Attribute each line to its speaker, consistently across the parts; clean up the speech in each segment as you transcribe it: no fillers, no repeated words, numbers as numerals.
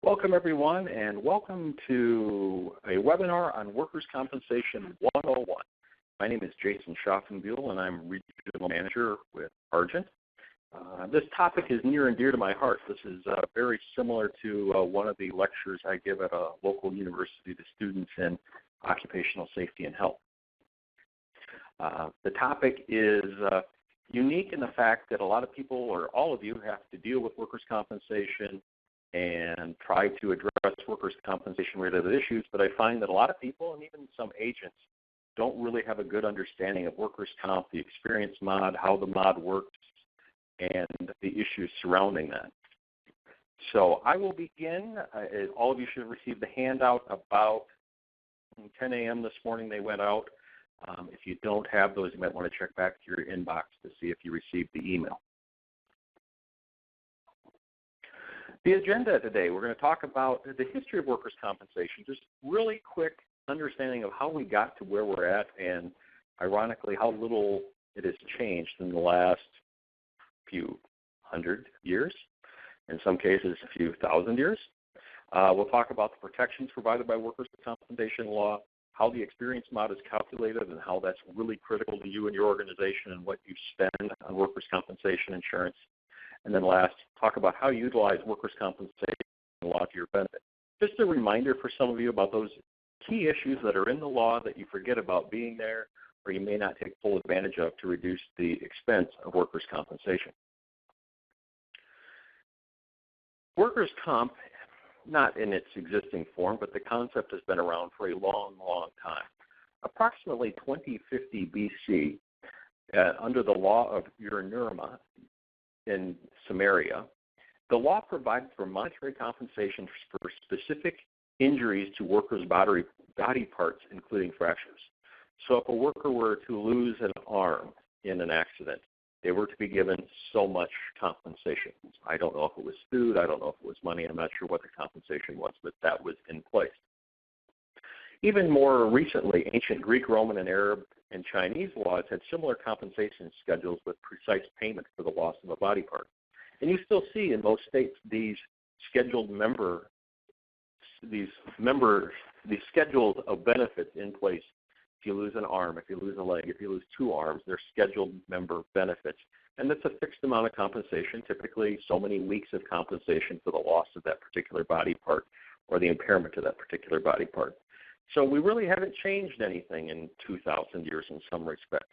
Speaker 1: Welcome, everyone, and welcome to a webinar on Workers' Compensation 101. My name is Jason Schaffenbuhl, and I'm Regional Manager with Argent. This topic is near and dear to my heart. This is very similar to one of the lectures I give at a local university to students in occupational safety and health. The topic is unique in the fact that a lot of people, or all of you, have to deal with workers' compensation and try to address workers' compensation-related issues, but I find that a lot of people, and even some agents, don't really have a good understanding of workers' comp, the experience mod, how the mod works, and the issues surrounding that. So I will begin. All of you should have received the handout about 10 a.m. this morning. They went out. If you don't have those, you might want to check back to your inbox to see if you received the email. The agenda today, we're going to talk about the history of workers' compensation, just really quick understanding of how we got to where we're at, and ironically, how little it has changed in the last few hundred years, in some cases a few thousand years. We'll talk about the protections provided by workers' compensation law, how the experience mod is calculated, and how that's really critical to you and your organization and what you spend on workers' compensation insurance. And then last, talk about how you utilize workers' compensation law to your benefit. Just a reminder for some of you about those key issues that are in the law that you forget about being there or you may not take full advantage of to reduce the expense of workers' compensation. Workers' comp, not in its existing form, but the concept has been around for a long, long time. Approximately 2050 BC, under the law of Uranurma, in Samaria, the law provided for monetary compensation for specific injuries to workers' body parts, including fractures. So if a worker were to lose an arm in an accident, they were to be given so much compensation. I don't know if it was food, I don't know if it was money, I'm not sure what the compensation was, but that was in place. Even more recently, ancient Greek, Roman, and Arab and Chinese laws had similar compensation schedules with precise payment for the loss of a body part. And you still see in most states these schedules of benefits in place. If you lose an arm, if you lose a leg, if you lose two arms, they're scheduled member benefits. And that's a fixed amount of compensation, typically so many weeks of compensation for the loss of that particular body part or the impairment to that particular body part. So we really haven't changed anything in 2,000 years in some respects.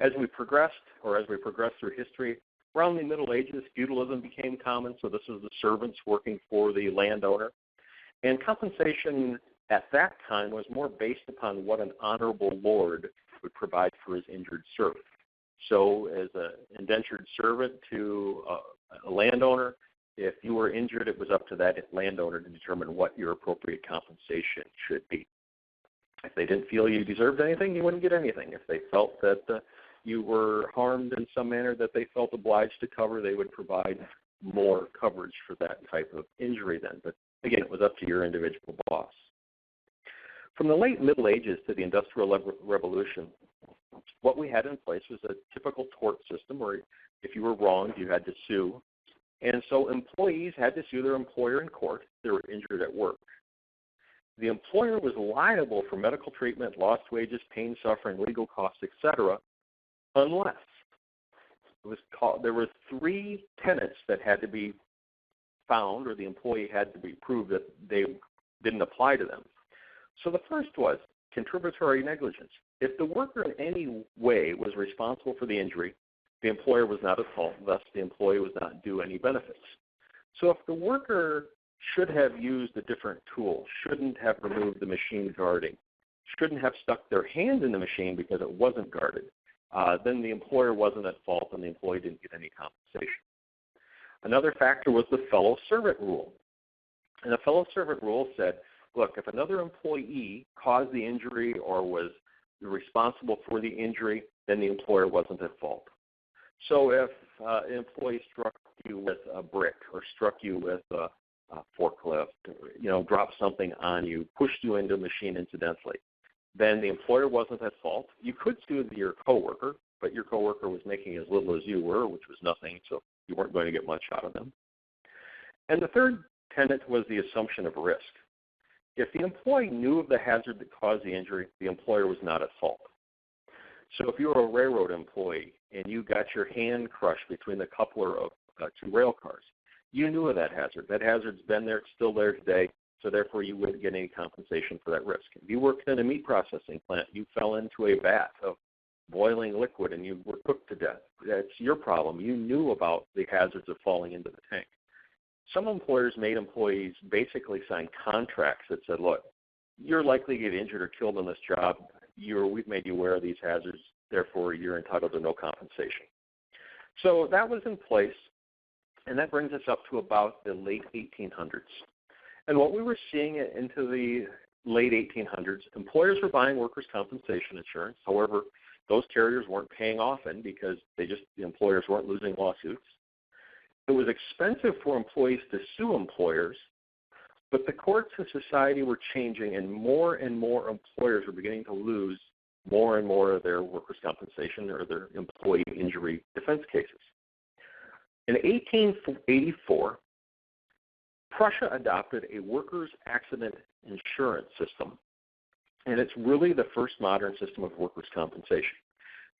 Speaker 1: As we progressed through history, around the Middle Ages, feudalism became common, so this is the servants working for the landowner. And compensation at that time was more based upon what an honorable lord would provide for his injured servant. So as an indentured servant to a landowner, if you were injured, it was up to that landowner to determine what your appropriate compensation should be. If they didn't feel you deserved anything, you wouldn't get anything. If they felt that you were harmed in some manner that they felt obliged to cover, they would provide more coverage for that type of injury then. But again, it was up to your individual boss. From the late Middle Ages to the Industrial Revolution, what we had in place was a typical tort system where if you were wronged, you had to sue. And so employees had to sue their employer in court if they were injured at work. The employer was liable for medical treatment, lost wages, pain, suffering, legal costs, etc., unless there were three tenets that had to be found, or the employee had to be proved that they didn't apply to them. So the first was contributory negligence. If the worker in any way was responsible for the injury, the employer was not at fault, thus the employee was not due any benefits. So if the worker should have used a different tool, shouldn't have removed the machine guarding, shouldn't have stuck their hand in the machine because it wasn't guarded, then the employer wasn't at fault and the employee didn't get any compensation. Another factor was the fellow servant rule. And the fellow servant rule said, look, if another employee caused the injury or was responsible for the injury, then the employer wasn't at fault. So if an employee struck you with a brick or struck you with a forklift, dropped something on you, pushed you into a machine incidentally, then the employer wasn't at fault. You could sue your coworker, but your coworker was making as little as you were, which was nothing, so you weren't going to get much out of them. And the third tenet was the assumption of risk. If the employee knew of the hazard that caused the injury, the employer was not at fault. So if you were a railroad employee and you got your hand crushed between the coupler of two rail cars, you knew of that hazard. That hazard's been there, it's still there today, so therefore you wouldn't get any compensation for that risk. If you worked in a meat processing plant, you fell into a vat of boiling liquid and you were cooked to death. That's your problem. You knew about the hazards of falling into the tank. Some employers made employees basically sign contracts that said, look, you're likely to get injured or killed on this job. We've made you aware of these hazards, therefore you're entitled to no compensation. So that was in place, and that brings us up to about the late 1800s. And what we were seeing into the late 1800s, employers were buying workers' compensation insurance. However, those carriers weren't paying often because the employers weren't losing lawsuits. It was expensive for employees to sue employers, but the courts and society were changing, and more employers were beginning to lose more and more of their workers' compensation or their employee injury defense cases. In 1884, Prussia adopted a workers' accident insurance system, and it's really the first modern system of workers' compensation.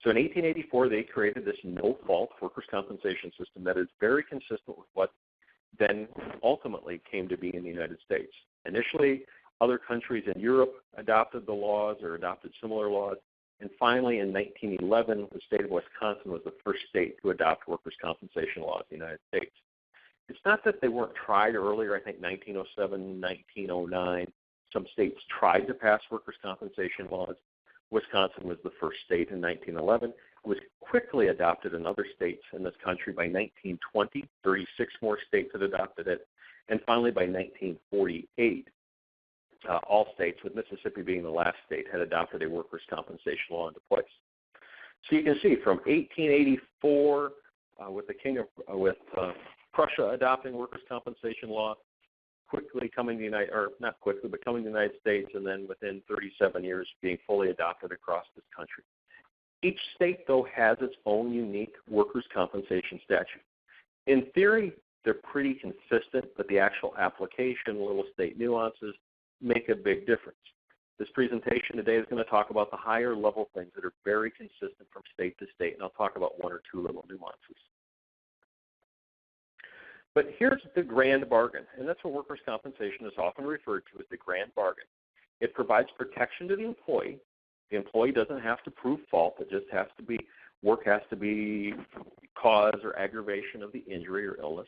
Speaker 1: So in 1884, they created this no-fault workers' compensation system that is very consistent with what then ultimately came to be in the United States. Initially, other countries in Europe adopted the laws or adopted similar laws, and finally in 1911, the state of Wisconsin was the first state to adopt workers' compensation laws in the United States. It's not that they weren't tried earlier. I think 1907, 1909, some states tried to pass workers' compensation laws. Wisconsin was the first state in 1911. It was quickly adopted in other states in this country by 1920. 36 more states had adopted it. And finally, by 1948, all states, with Mississippi being the last state, had adopted a workers' compensation law into place. So you can see from 1884, with Prussia adopting workers' compensation law, quickly coming to coming to the United States, and then within 37 years being fully adopted across this country. Each state, though, has its own unique workers' compensation statute. In theory, they're pretty consistent, but the actual application, little state nuances, make a big difference. This presentation today is going to talk about the higher level things that are very consistent from state to state, and I'll talk about one or two little nuances. But here's the grand bargain, and that's what workers' compensation is often referred to as the grand bargain. It provides protection to the employee. The employee doesn't have to prove fault. It just has to be, work has to be cause or aggravation of the injury or illness.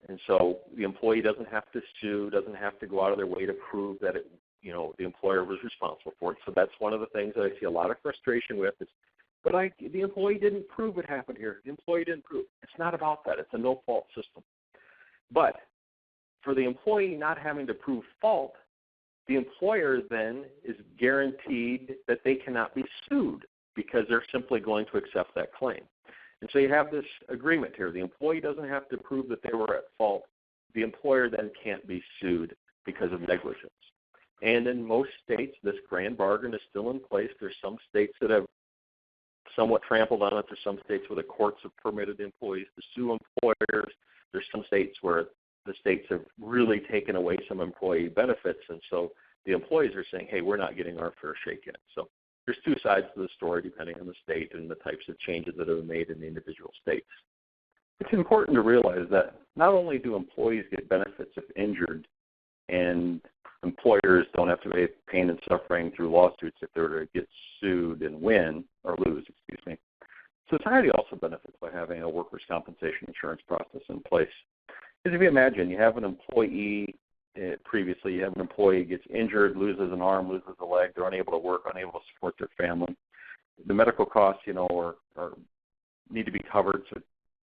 Speaker 1: And so the employee doesn't have to sue, doesn't have to go out of their way to prove that the employer was responsible for it. So that's one of the things that I see a lot of frustration with is, but the employee didn't prove it happened here. The employee didn't prove. It's not about that. It's a no-fault system. But for the employee not having to prove fault, the employer then is guaranteed that they cannot be sued because they're simply going to accept that claim. And so you have this agreement here. The employee doesn't have to prove that they were at fault. The employer then can't be sued because of negligence. And in most states, this grand bargain is still in place. There's some states that have somewhat trampled on it. There's some states where the courts have permitted employees to sue employers. There's some states where the states have really taken away some employee benefits, and so the employees are saying, hey, we're not getting our fair shake in it. So there's two sides to the story depending on the state and the types of changes that are made in the individual states. It's important to realize that not only do employees get benefits if injured, and employers don't have to pay pain and suffering through lawsuits if they were to get sued and win, or lose, society also benefits by having a workers' compensation insurance process in place. Because if you imagine, you have an employee, previously you have an employee gets injured, loses an arm, loses a leg, they're unable to work, unable to support their family. The medical costs, are need to be covered, so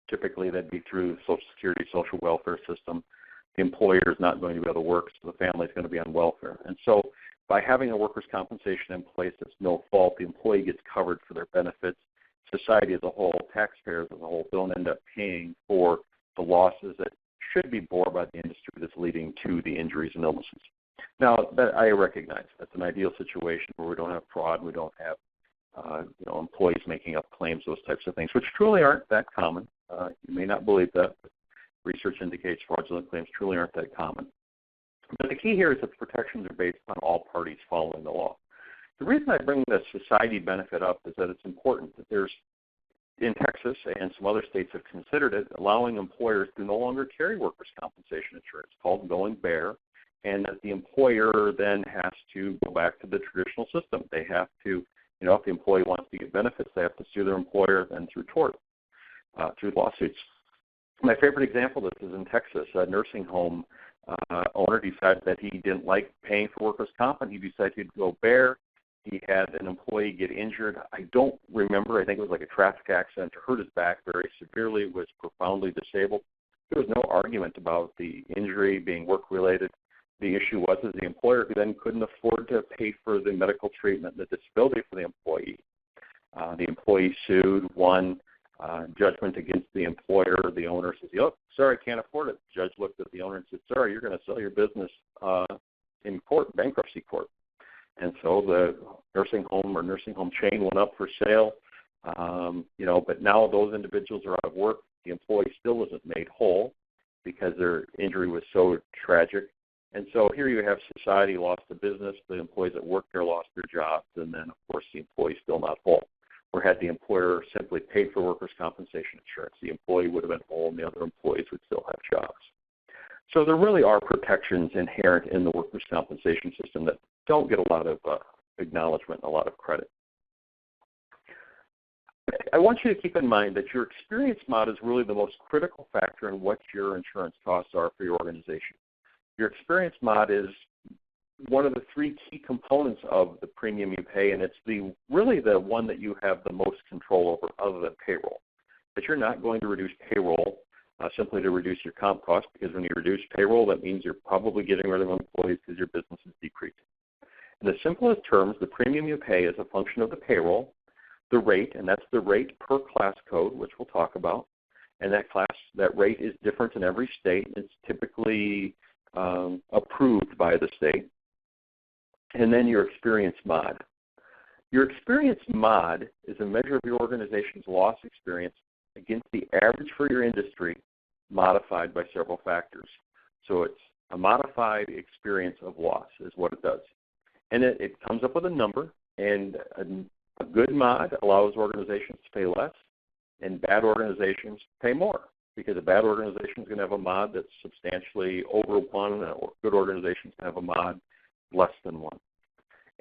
Speaker 1: typically that'd be through Social Security, social welfare system. The employer is not going to be able to work, so the family is going to be on welfare. And so by having a workers' compensation in place that's no fault, the employee gets covered for their benefits. Society as a whole, taxpayers as a whole, don't end up paying for the losses that should be borne by the industry that's leading to the injuries and illnesses. Now, that I recognize that's an ideal situation where we don't have fraud, we don't have employees making up claims, those types of things, which truly aren't that common. You may not believe that, but Research indicates fraudulent claims truly aren't that common. But the key here is that the protections are based on all parties following the law. The reason I bring the society benefit up is that it's important that there's, in Texas and some other states have considered it, allowing employers to no longer carry workers' compensation insurance, called going bare, and that the employer then has to go back to the traditional system. They have to, if the employee wants to get benefits, they have to sue their employer then through tort, through lawsuits. My favorite example of this is in Texas. A nursing home owner decided that he didn't like paying for workers' comp, and he decided he'd go bare. He had an employee get injured. I don't remember. I think it was like a traffic accident, hurt his back very severely, was profoundly disabled. There was no argument about the injury being work-related. The issue was that the employer then couldn't afford to pay for the medical treatment and the disability for the employee. The employee sued, won judgment against the employer. The owner says, "Oh, sorry, I can't afford it." The judge looked at the owner and said, "Sorry, you're going to sell your business in court, bankruptcy court." And so the nursing home chain went up for sale, but now those individuals are out of work. The employee still isn't made whole because their injury was so tragic. And so here you have society lost a business, the employees that worked there lost their jobs, and then, of course, the employee still not whole. Or had the employer simply paid for workers' compensation insurance, the employee would have been whole and the other employees would still have jobs. So there really are protections inherent in the workers' compensation system that don't get a lot of acknowledgement and a lot of credit. I want you to keep in mind that your experience mod is really the most critical factor in what your insurance costs are for your organization. Your experience mod is one of the three key components of the premium you pay, and it's really the one that you have the most control over other than payroll. But you're not going to reduce payroll simply to reduce your comp costs, because when you reduce payroll, that means you're probably getting rid of employees because your business is decreasing. In the simplest terms, the premium you pay is a function of the payroll, the rate, and that's the rate per class code, which we'll talk about. And that rate is different in every state. It's typically approved by the state. And then your experience mod. Your experience mod is a measure of your organization's loss experience against the average for your industry, modified by several factors. So it's a modified experience of loss is what it does. And it comes up with a number, and a good mod allows organizations to pay less, and bad organizations pay more, because a bad organization is going to have a mod that's substantially over 1, or good organizations have a mod less than 1.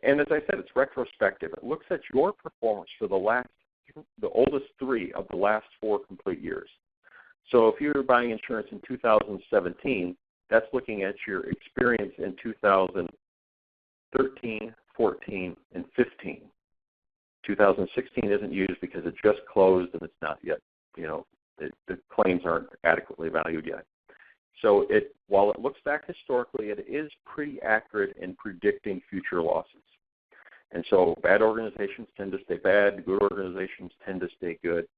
Speaker 1: And as I said, it's retrospective. It looks at your performance for the oldest 3 of the last 4 complete years. So if you're buying insurance in 2017, that's looking at your experience in 2013, 14, and 15. 2016 isn't used because it just closed and it's not yet, the claims aren't adequately valued yet. So while it looks back historically, it is pretty accurate in predicting future losses. And so bad organizations tend to stay bad, good organizations tend to stay good.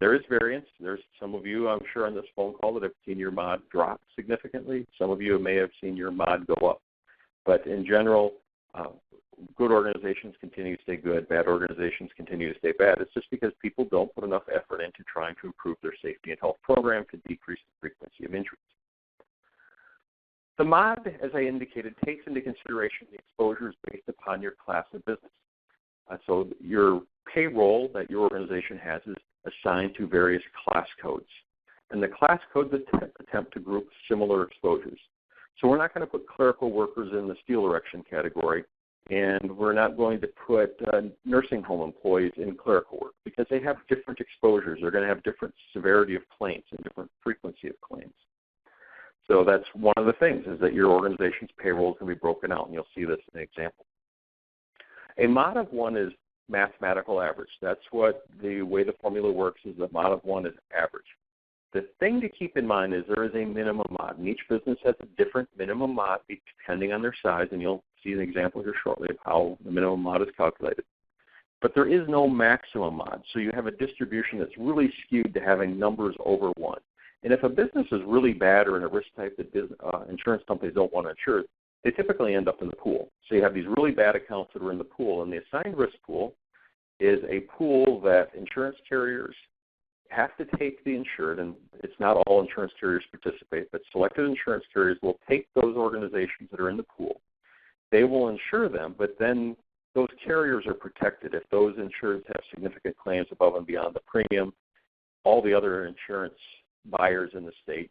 Speaker 1: There is variance. There's some of you, I'm sure, on this phone call that have seen your mod drop significantly. Some of you may have seen your mod go up. But in general, good organizations continue to stay good, bad organizations continue to stay bad. It's just because people don't put enough effort into trying to improve their safety and health program to decrease the frequency of injuries. The mod, as I indicated, takes into consideration the exposures based upon your class of business. So your payroll that your organization has is assigned to various class codes. And the class codes attempt to group similar exposures. So we're not going to put clerical workers in the steel erection category, and we're not going to put nursing home employees in clerical work, because they have different exposures. They're going to have different severity of claims and different frequency of claims. So that's one of the things, is that your organization's payroll is going to be broken out, and you'll see this in an example. A mod of 1 is mathematical average. That's what the way the formula works, is the mod of 1 is average. The thing to keep in mind is there is a minimum mod, and each business has a different minimum mod depending on their size, and you'll see an example here shortly of how the minimum mod is calculated. But there is no maximum mod, so you have a distribution that's really skewed to having numbers over 1. And if a business is really bad or in a risk type that insurance companies don't want to insure, they typically end up in the pool. So you have these really bad accounts that are in the pool, and the assigned risk pool is a pool that insurance carriers, have to take the insured, and it's not all insurance carriers participate, but selected insurance carriers will take those organizations that are in the pool. They will insure them, but then those carriers are protected. If those insureds have significant claims above and beyond the premium, all the other insurance buyers in the state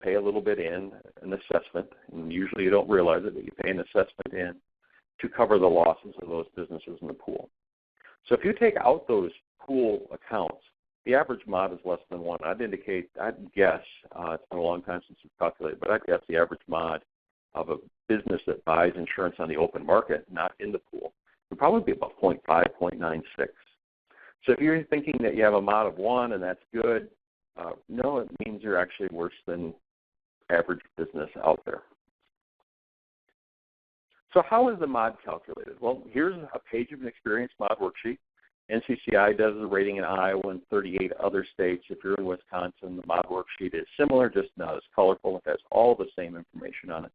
Speaker 1: pay a little bit in an assessment, and usually you don't realize it, but you pay an assessment in to cover the losses of those businesses in the pool. So if you take out those pool accounts, the average mod is less than 1. I'd guess, it's been a long time since we've calculated, but I'd guess the average mod of a business that buys insurance on the open market, not in the pool, would probably be about 0.5, 0.96. So if you're thinking that you have a mod of 1 and that's good, no, it means you're actually worse than average business out there. So how is the mod calculated? Well, here's a page of an experience mod worksheet. NCCI does the rating in Iowa and 38 other states. If you're in Wisconsin, the mod worksheet is similar, just not as colorful. It has all the same information on it.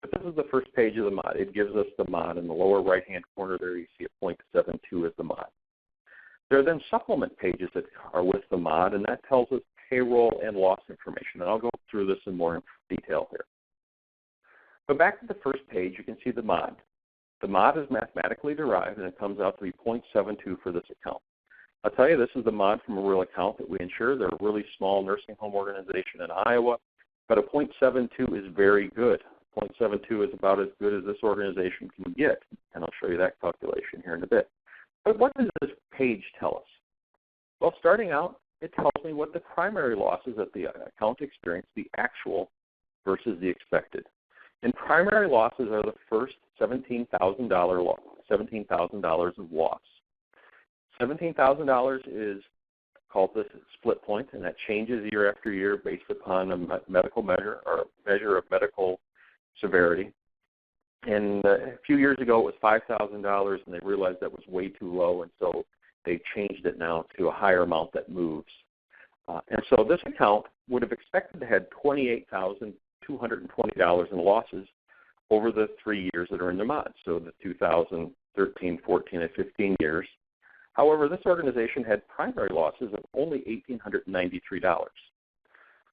Speaker 1: But this is the first page of the mod. It gives us the mod. In the lower right-hand corner there, you see a 0.72 as the mod. There are then supplement pages that are with the mod, and that tells us payroll and loss information. And I'll go through this in more detail here. But back to the first page, you can see the mod. The mod is mathematically derived, and it comes out to be 0.72 for this account. I'll tell you, this is the mod from a real account that we insure. They're a really small nursing home organization in Iowa, but a 0.72 is very good. 0.72 is about as good as this organization can get, and I'll show you that calculation here in a bit. But what does this page tell us? Well, starting out, it tells me what the primary losses that the account experienced, the actual versus the expected. And primary losses are the first $17,000 loss, $17,000 of loss. $17,000 is called the split point, and that changes year after year based upon a medical measure or a measure of medical severity. And a few years ago, it was $5,000, and they realized that was way too low, and so they changed it now to a higher amount that moves. And so this account would have expected to have $28,220 in losses over the 3 years that are in the mod, so the 2013, 14, and 15 years. However, this organization had primary losses of only $1,893.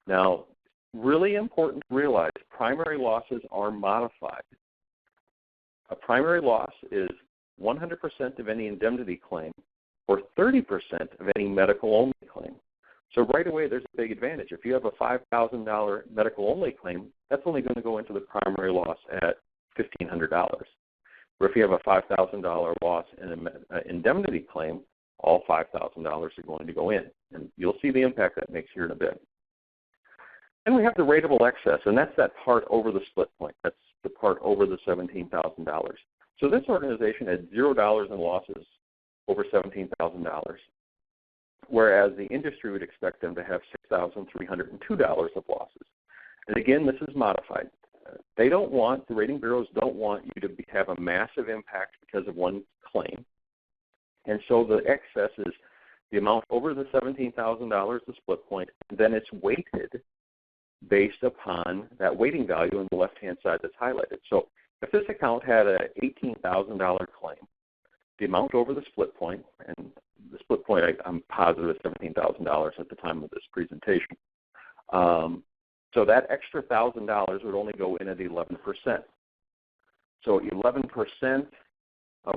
Speaker 1: Now, really important to realize, primary losses are modified. A primary loss is 100% of any indemnity claim or 30% of any medical-only claim. So right away, there's a big advantage. If you have a $5,000 medical-only claim, that's only going to go into the primary loss at $1,500. Or if you have a $5,000 loss in an indemnity claim, all $5,000 are going to go in. And you'll see the impact that makes here in a bit. And we have the rateable excess, and that's that part over the split point. That's the part over the $17,000. So this organization had $0 in losses over $17,000. Whereas the industry would expect them to have $6,302 of losses. And again, this is modified. The rating bureaus don't want you to have a massive impact because of one claim. And so the excess is the amount over the $17,000, the split point, and then it's weighted based upon that weighting value on the left-hand side that's highlighted. So if this account had an $18,000 claim, the amount over the split point, and the split point I'm positive is $17,000 at the time of this presentation. So that extra $1,000 would only go in at 11%. So 11% of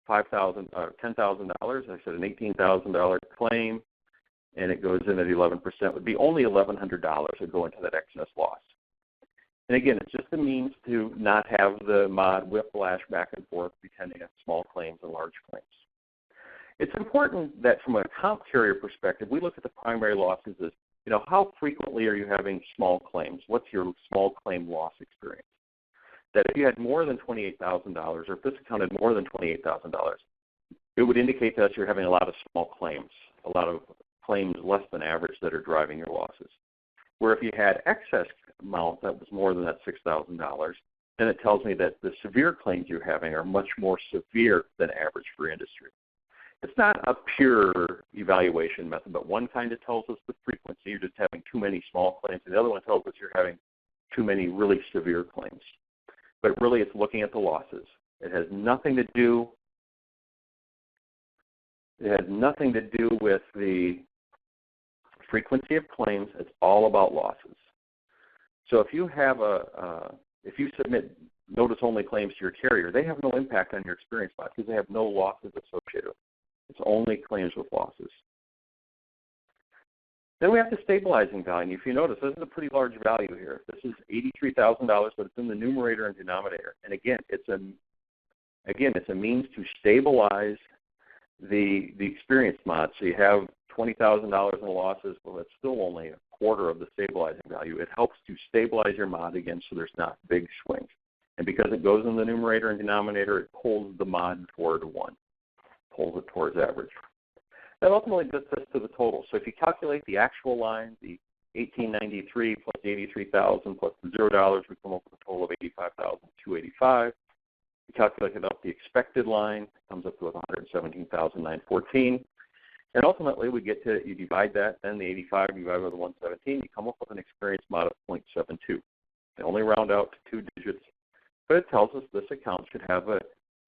Speaker 1: $10,000, I said an $18,000 claim, and it goes in at 11%, would be only $1,100 would go into that excess loss. And again, it's just a means to not have the mod whiplash back and forth between small claims and large claims. It's important that from an account carrier perspective, we look at the primary losses as, how frequently are you having small claims? What's your small claim loss experience? That if you had more than $28,000, or if this account had more than $28,000, it would indicate to us you're having a lot of small claims, a lot of claims less than average that are driving your losses. Where if you had excess amount that was more than that $6,000, then it tells me that the severe claims you're having are much more severe than average for industry. It's not a pure evaluation method, but one kind of tells us the frequency. You're just having too many small claims, and the other one tells us you're having too many really severe claims. But really, it's looking at the losses. It has nothing to do with the frequency of claims, it's all about losses. So if you have if you submit notice-only claims to your carrier, they have no impact on your experience mod because they have no losses associated with it. It's only claims with losses. Then we have the stabilizing value. If you notice, this is a pretty large value here. This is $83,000, but it's in the numerator and denominator. And again, it's a means to stabilize the experience mod. So you have $20,000 in losses. Well, it's still only a quarter of the stabilizing value. It helps to stabilize your mod again so there's not big swings. And because it goes in the numerator and denominator, it pulls the mod toward 1, pulls it towards average. That ultimately gets us to the total. So if you calculate the actual line, the $1,893 plus the $83,000 plus the $0, we come up with a total of $85,285. You calculate it up the expected line, it comes up to $117,914. And ultimately, we get to, you divide that, then the 85 divided by the 117, you come up with an experience mod of 0.72. They only round out to 2 digits, but it tells us this account should have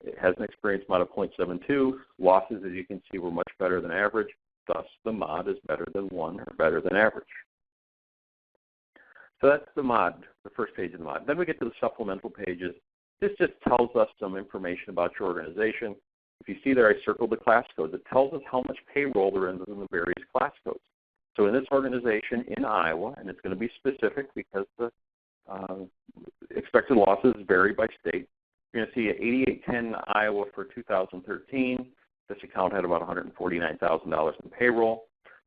Speaker 1: it has an experience mod of 0.72. Losses, as you can see, were much better than average. Thus, the mod is better than 1 or better than average. So that's the mod, the first page of the mod. Then we get to the supplemental pages. This just tells us some information about your organization. If you see there, I circled the class codes. It tells us how much payroll there is in the various class codes. So in this organization in Iowa, and it's going to be specific because the expected losses vary by state, you're going to see at 8810 Iowa for 2013. This account had about $149,000 in payroll,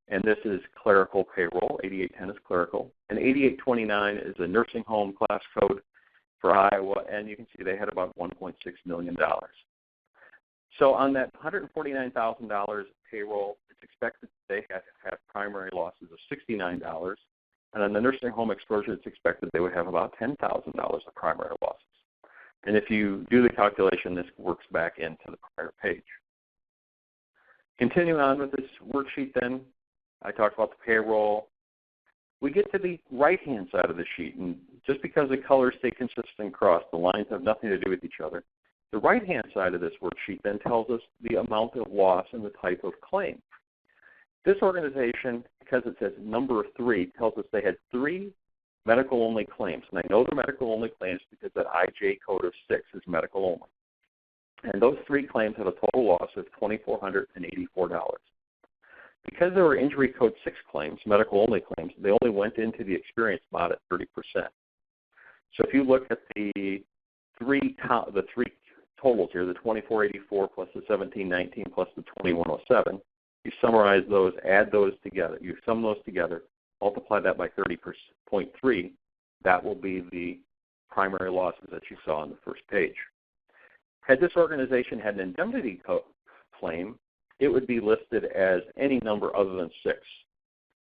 Speaker 1: and this is clerical payroll. 8810 is clerical, and 8829 is a nursing home class code for Iowa, and you can see they had about $1.6 million. So on that $149,000 payroll, it's expected they have primary losses of $69, and on the nursing home exposure, it's expected they would have about $10,000 of primary losses. And if you do the calculation, this works back into the prior page. Continuing on with this worksheet then, I talked about the payroll. We get to the right-hand side of the sheet, and just because the colors stay consistent across, the lines have nothing to do with each other. The right-hand side of this worksheet then tells us the amount of loss and the type of claim. This organization, because it says number 3, tells us they had 3 medical-only claims. And I know they're medical-only claims because that IJ code of 6 is medical only. And those 3 claims had a total loss of $2,484. Because there were injury code 6 claims, medical-only claims, they only went into the experience mod at 30%. So if you look at the three totals here, the 2484 plus the 1719 plus the 2107, you summarize those, add those together. You sum those together, multiply that by 30.3, that will be the primary losses that you saw on the first page. Had this organization had an indemnity claim, it would be listed as any number other than 6.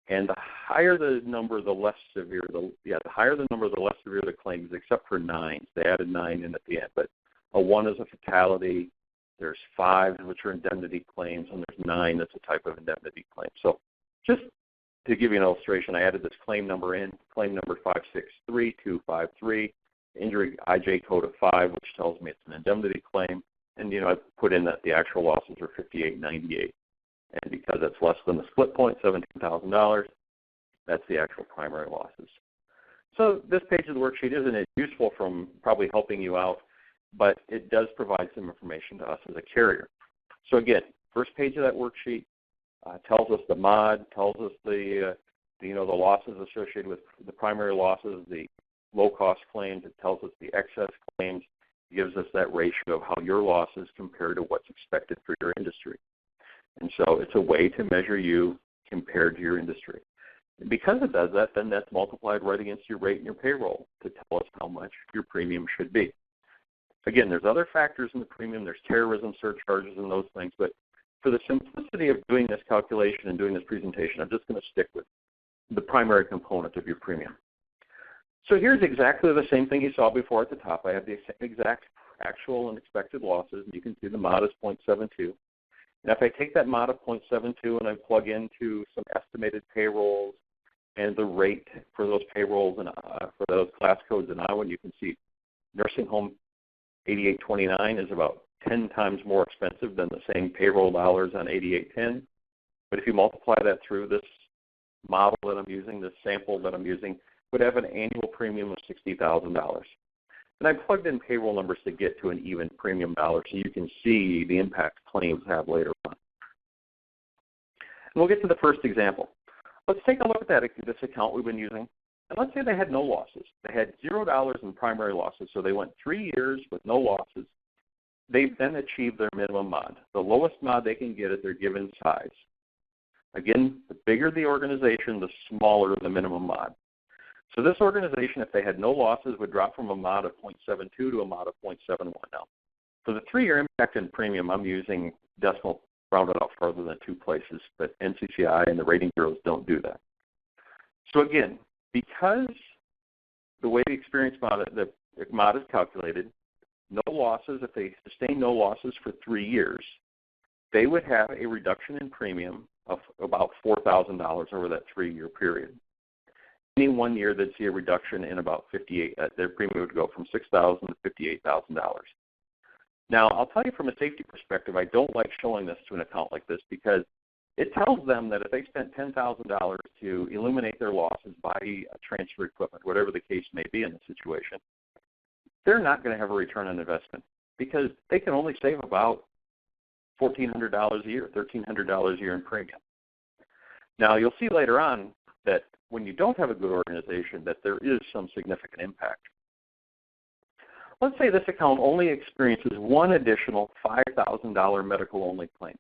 Speaker 1: And the higher the number, the less severe. The higher the number, the less severe the claim is, except for 9s. They added 9 in at the end. But a 1 is a fatality. There's 5, which are indemnity claims, and there's 9 that's a type of indemnity claim. So just to give you an illustration, I added this claim number in, claim number 563253, injury IJ code of 5, which tells me it's an indemnity claim. And, I put in that the actual losses are $58.98. And because it's less than the split point, $17,000, that's the actual primary losses. So this page of the worksheet isn't useful from probably helping you out, but it does provide some information to us as a carrier. So again, first page of that worksheet tells us the mod, tells us the losses associated with the primary losses, the low-cost claims. It tells us the excess claims. It gives us that ratio of how your losses compare to what's expected for your industry. And so it's a way to measure you compared to your industry. And because it does that, then that's multiplied right against your rate and your payroll to tell us how much your premium should be. Again, there's other factors in the premium. There's terrorism surcharges and those things. But for the simplicity of doing this calculation and doing this presentation, I'm just going to stick with the primary component of your premium. So here's exactly the same thing you saw before at the top. I have the exact actual and expected losses. And you can see the mod is 0.72. And if I take that mod of 0.72 and I plug into some estimated payrolls and the rate for those payrolls and for those class codes in Iowa, you can see nursing home 8829 is about 10 times more expensive than the same payroll dollars on 8810. But if you multiply that through, this model that I'm using, this sample that I'm using, would have an annual premium of $60,000. And I plugged in payroll numbers to get to an even premium dollar so you can see the impact claims have later on. And we'll get to the first example. Let's take a look at this account we've been using. And let's say they had no losses. They had $0 in primary losses, so they went 3 years with no losses. They've then achieved their minimum mod, the lowest mod they can get at their given size. Again, the bigger the organization, the smaller the minimum mod. So this organization, if they had no losses, would drop from a mod of 0.72 to a mod of 0.71 now. For the 3-year impact in premium, I'm using decimal rounded out further than 2 places, but NCCI and the rating bureaus don't do that. So again, because the way the experience mod, the mod is calculated, no losses, if they sustain no losses for 3 years, they would have a reduction in premium of about $4,000 over that 3-year period. Any 1 year, they'd see a reduction in about their premium would go from $6,000 to $58,000. Now, I'll tell you from a safety perspective, I don't like showing this to an account like this because it tells them that if they spent $10,000 to eliminate their losses, buy transfer equipment, whatever the case may be in the situation, they're not going to have a return on investment because they can only save about $1,400 a year, $1,300 a year in premium. Now, you'll see later on that when you don't have a good organization, that there is some significant impact. Let's say this account only experiences one additional $5,000 medical-only claim.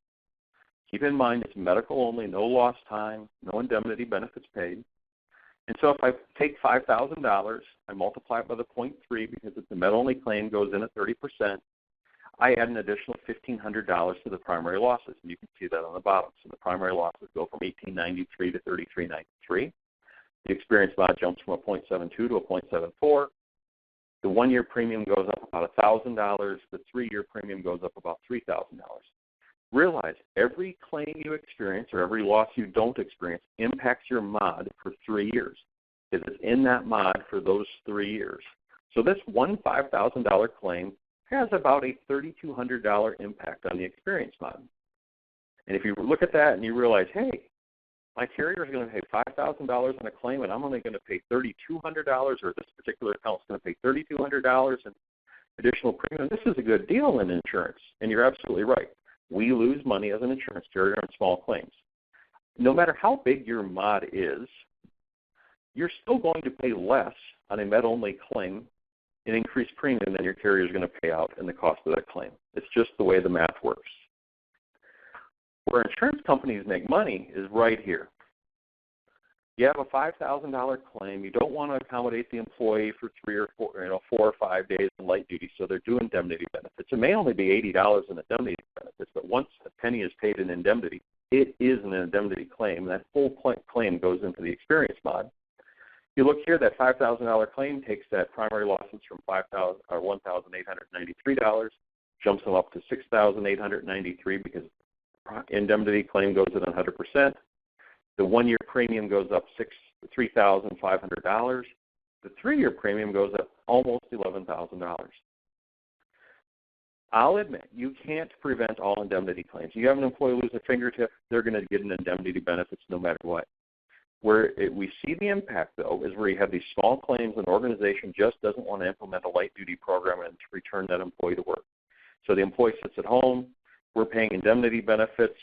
Speaker 1: Keep in mind it's medical only, no lost time, no indemnity benefits paid. And so if I take $5,000, I multiply it by the 0.3 because it's a med-only claim, goes in at 30%, I add an additional $1,500 to the primary losses. And you can see that on the bottom. So the primary losses go from $1,893 to $3,393. The experience mod jumps from a 0.72 to a 0.74. The 1 year premium goes up about $1,000. The 3-year premium goes up about $3,000. Realize every claim you experience or every loss you don't experience impacts your mod for 3 years because it's in that mod for those 3 years. So this one $5,000 claim has about a $3,200 impact on the experience mod. And if you look at that and you realize, hey, my carrier is going to pay $5,000 on a claim and I'm only going to pay $3,200, or this particular account is going to pay $3,200 in additional premium, this is a good deal in insurance. And you're absolutely right. We lose money as an insurance carrier on small claims. No matter how big your mod is, you're still going to pay less on a med-only claim in increased premium than your carrier is going to pay out in the cost of that claim. It's just the way the math works. Where insurance companies make money is right here. You have a $5,000 claim. You don't want to accommodate the employee for 4 or 5 days in light duty, so they're doing indemnity benefits. It may only be $80 in indemnity benefits, but once a penny is paid in indemnity, it is an indemnity claim. That full claim goes into the experience mod. You look here, that $5,000 claim takes that primary losses from $1,893, jumps them up to $6,893 because indemnity claim goes at 100%. The 1 year premium goes up $3,500. The 3-year premium goes up almost $11,000. I'll admit, you can't prevent all indemnity claims. You have an employee lose a fingertip, they're going to get an indemnity benefits no matter what. Where we see the impact, though, is where you have these small claims, an organization just doesn't want to implement a light-duty program and to return that employee to work. So the employee sits at home. We're paying indemnity benefits,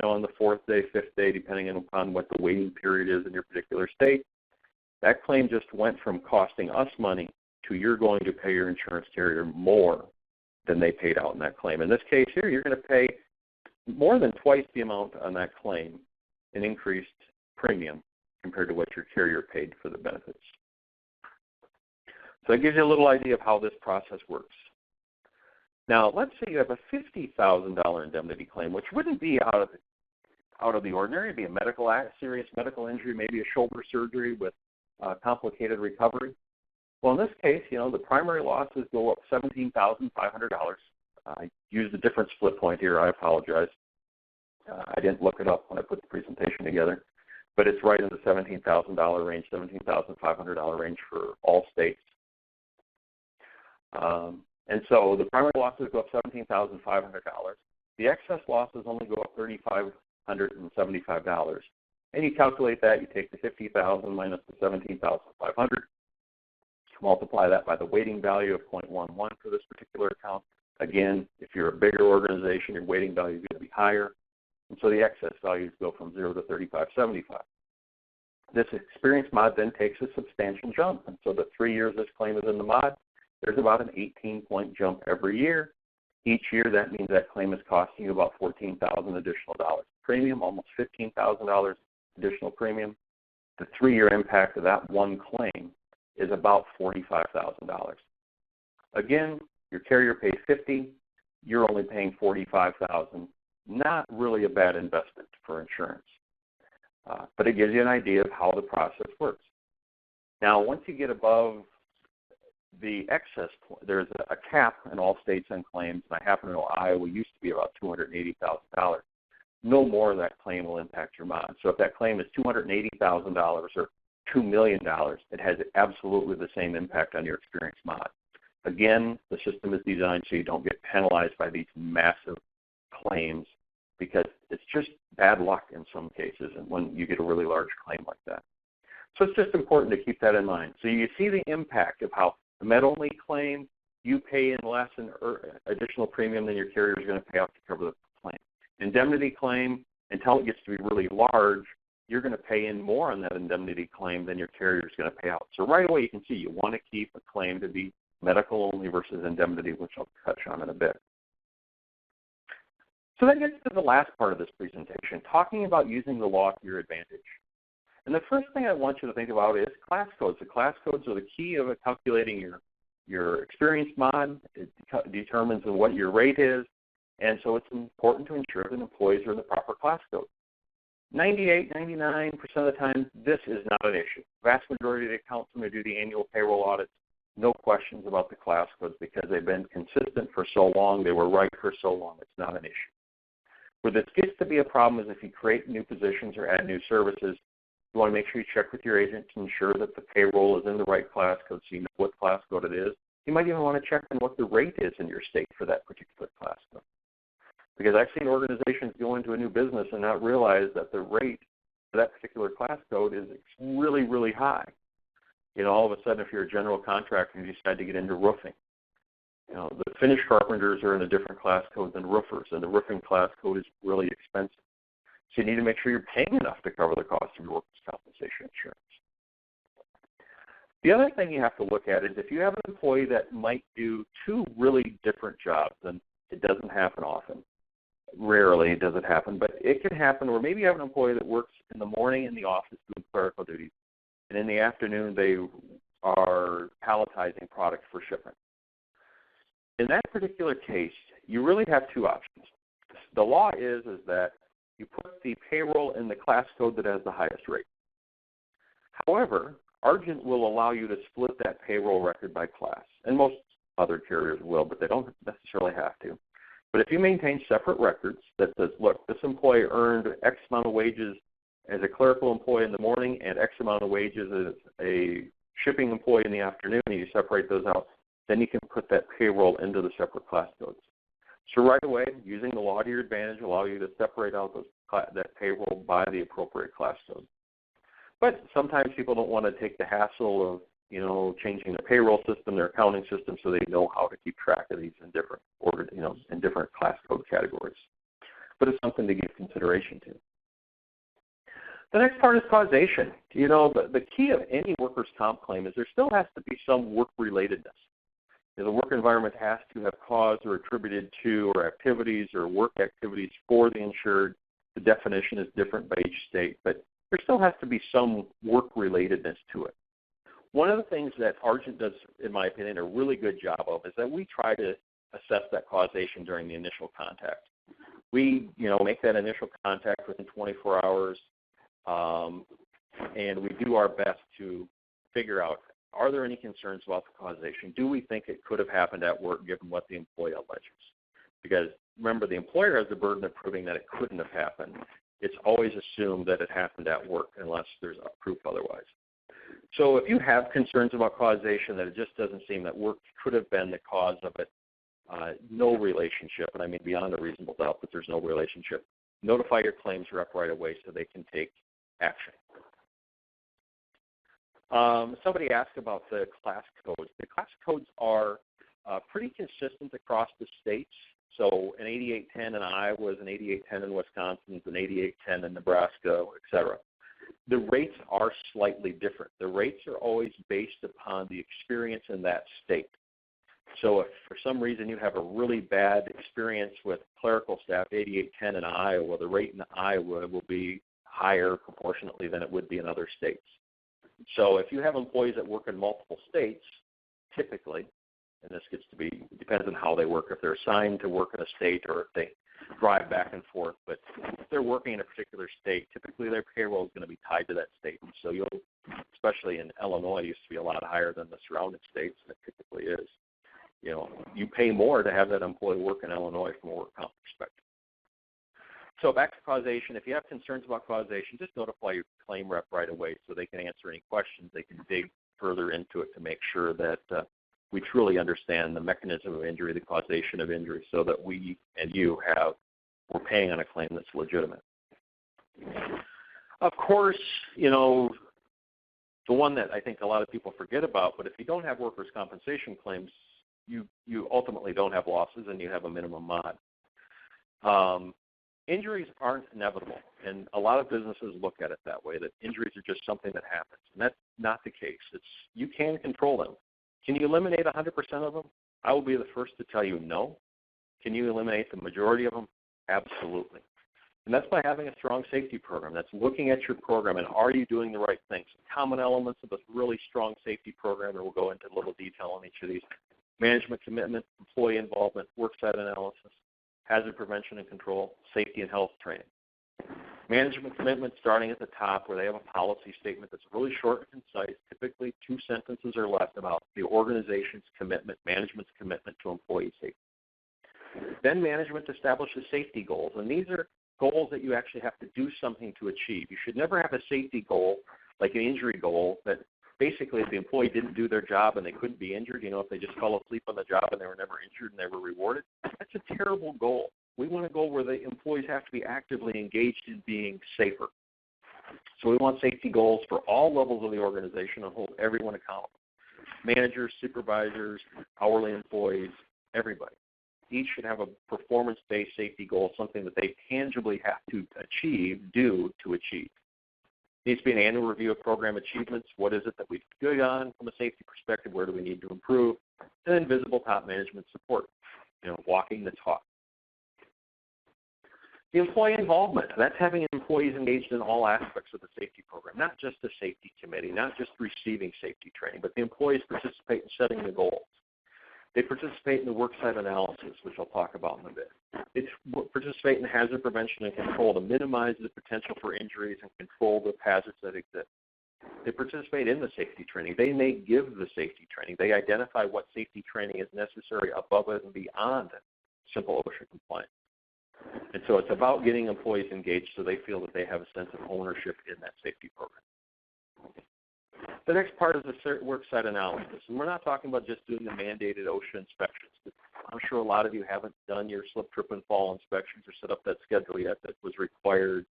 Speaker 1: on the 4th day, 5th day, depending upon what the waiting period is in your particular state. That claim just went from costing us money to you're going to pay your insurance carrier more than they paid out in that claim. In this case here, you're going to pay more than twice the amount on that claim in increased premium compared to what your carrier paid for the benefits. So that gives you a little idea of how this process works. Now, let's say you have a $50,000 indemnity claim, which wouldn't be out of the ordinary. It'd be a serious medical injury, maybe a shoulder surgery with complicated recovery. Well, in this case, the primary losses go up $17,500. I used a different split point here. I apologize. I didn't look it up when I put the presentation together, but it's right in the $17,000 range, $17,500 range for all states. And so the primary losses go up $17,500. The excess losses only go up $3,575. And you calculate that, you take the $50,000 minus the $17,500, multiply that by the weighting value of 0.11 for this particular account. Again, if you're a bigger organization, your weighting value is going to be higher. And so the excess values go from 0 to 35.75. This experience mod then takes a substantial jump. And so the 3 years this claim is in the mod, there's about an 18-point jump every year. Each year, that means that claim is costing you about $14,000 additional dollars premium, almost $15,000 additional premium. The 3-year impact of that one claim is about $45,000. Again, your carrier pays $50,000, you're only paying $45,000. Not really a bad investment for insurance, but it gives you an idea of how the process works. Now, once you get above the excess, there's a cap in all states on claims, and I happen to know Iowa used to be about $280,000. No more of that claim will impact your mod. So if that claim is $280,000 or $2 million, it has absolutely the same impact on your experience mod. Again, the system is designed so you don't get penalized by these massive claims because it's just bad luck in some cases and when you get a really large claim like that. So it's just important to keep that in mind. So you see the impact of how the med-only claim, you pay in less in additional premium than your carrier is going to pay out to cover the claim. Indemnity claim, until it gets to be really large, you're going to pay in more on that indemnity claim than your carrier is going to pay out. So right away you can see you want to keep a claim to be medical only versus indemnity, which I'll touch on in a bit. So that gets to the last part of this presentation, talking about using the law to your advantage. And the first thing I want you to think about is class codes. The class codes are the key of calculating your experience mod. It determines what your rate is, and so it's important to ensure that employees are in the proper class code. 99% of the time, this is not an issue. The vast majority of the accounts, when they do the annual payroll audits, no questions about the class codes because they've been consistent for so long, they were right for so long, it's not an issue. Where this gets to be a problem is if you create new positions or add new services, you want to make sure you check with your agent to ensure that the payroll is in the right class code so you know what class code it is. You might even want to check on what the rate is in your state for that particular class code. Because I've seen organizations go into a new business and not realize that the rate for that particular class code is really, really high. You know, all of a sudden, if you're a general contractor and you decide to get into roofing, you know, the finish carpenters are in a different class code than roofers, and the roofing class code is really expensive. So you need to make sure you're paying enough to cover the cost of your workers' compensation insurance. The other thing you have to look at is if you have an employee that might do two really different jobs, and it doesn't happen often. Rarely does it happen, but it can happen where maybe you have an employee that works in the morning in the office doing clerical duties, and in the afternoon they are palletizing product for shipment. In that particular case, you really have two options. The law is that you put the payroll in the class code that has the highest rate. However, Argent will allow you to split that payroll record by class, and most other carriers will, but they don't necessarily have to. But if you maintain separate records that says, look, this employee earned X amount of wages as a clerical employee in the morning and X amount of wages as a shipping employee in the afternoon, and you separate those out, then you can put that payroll into the separate class codes. So right away, using the law to your advantage will allow you to separate out that payroll by the appropriate class code. But sometimes people don't want to take the hassle of, you know, changing their payroll system, their accounting system, so they know how to keep track of these in different order, you know, in different class code categories. But it's something to give consideration to. The next part is causation. You know, the key of any workers' comp claim is there still has to be some work-relatedness. You know, the work environment has to have caused or attributed to or activities or work activities for the insured. The definition is different by each state, but there still has to be some work-relatedness to it. One of the things that Argent does, in my opinion, a really good job of is that we try to assess that causation during the initial contact. We, you know, make that initial contact within 24 hours, and we do our best to figure out, are there any concerns about the causation? Do we think it could have happened at work given what the employee alleges? Because remember, the employer has the burden of proving that it couldn't have happened. It's always assumed that it happened at work unless there's a proof otherwise. So if you have concerns about causation, that it just doesn't seem that work could have been the cause of it, no relationship, and I mean beyond a reasonable doubt that there's no relationship, notify your claims rep right away so they can take action. Somebody asked about the class codes. The class codes are pretty consistent across the states. So an 8810 in Iowa is an 8810 in Wisconsin, is an 8810 in Nebraska, et cetera. The rates are slightly different. The rates are always based upon the experience in that state. So if for some reason you have a really bad experience with clerical staff, 8810 in Iowa, the rate in Iowa will be higher proportionately than it would be in other states. So if you have employees that work in multiple states, typically, and this gets to be, depends on how they work, if they're assigned to work in a state or if they drive back and forth, but if they're working in a particular state, typically their payroll is going to be tied to that state. And so you'll, especially in Illinois, used to be a lot higher than the surrounding states, and it typically is. You know, you pay more to have that employee work in Illinois from a work comp perspective. So back to causation. If you have concerns about causation, just notify your claim rep right away so they can answer any questions. They can dig further into it to make sure that we truly understand the mechanism of injury, the causation of injury, so that we and you we're paying on a claim that's legitimate. Of course, you know, the one that I think a lot of people forget about, but if you don't have workers' compensation claims, you ultimately don't have losses and you have a minimum mod. Injuries aren't inevitable, and a lot of businesses look at it that way, that injuries are just something that happens, and that's not the case. You can control them. Can you eliminate 100% of them? I will be the first to tell you no. Can you eliminate the majority of them? Absolutely. And that's by having a strong safety program. That's looking at your program and are you doing the right things? Common elements of a really strong safety program, and we'll go into a little detail on each of these. Management commitment, employee involvement, worksite analysis, hazard prevention and control, safety and health training. Management commitment starting at the top where they have a policy statement that's really short and concise, typically 2 sentences or less about the organization's commitment, management's commitment to employee safety. Then management establishes safety goals, and these are goals that you actually have to do something to achieve. You should never have a safety goal like an injury goal that basically if the employee didn't do their job and they couldn't be injured, you know, if they just fell asleep on the job and they were never injured and they were rewarded, that's a terrible goal. We want a goal where the employees have to be actively engaged in being safer. So we want safety goals for all levels of the organization and hold everyone accountable. Managers, supervisors, hourly employees, everybody. Each should have a performance-based safety goal, something that they tangibly have to do to achieve. Needs to be an annual review of program achievements. What is it that we've good on from a safety perspective? Where do we need to improve? And then visible top management support, you know, walking the talk. The employee involvement, that's having employees engaged in all aspects of the safety program, not just the safety committee, not just receiving safety training, but the employees participate in setting the goals. They participate in the worksite analysis, which I'll talk about in a bit. They participate in hazard prevention and control to minimize the potential for injuries and control the hazards that exist. They participate in the safety training. They may give the safety training. They identify what safety training is necessary above and beyond simple OSHA compliance. And so it's about getting employees engaged so they feel that they have a sense of ownership in that safety program. The next part is the worksite analysis. And we're not talking about just doing the mandated OSHA inspections. I'm sure a lot of you haven't done your slip, trip, and fall inspections or set up that schedule yet that was required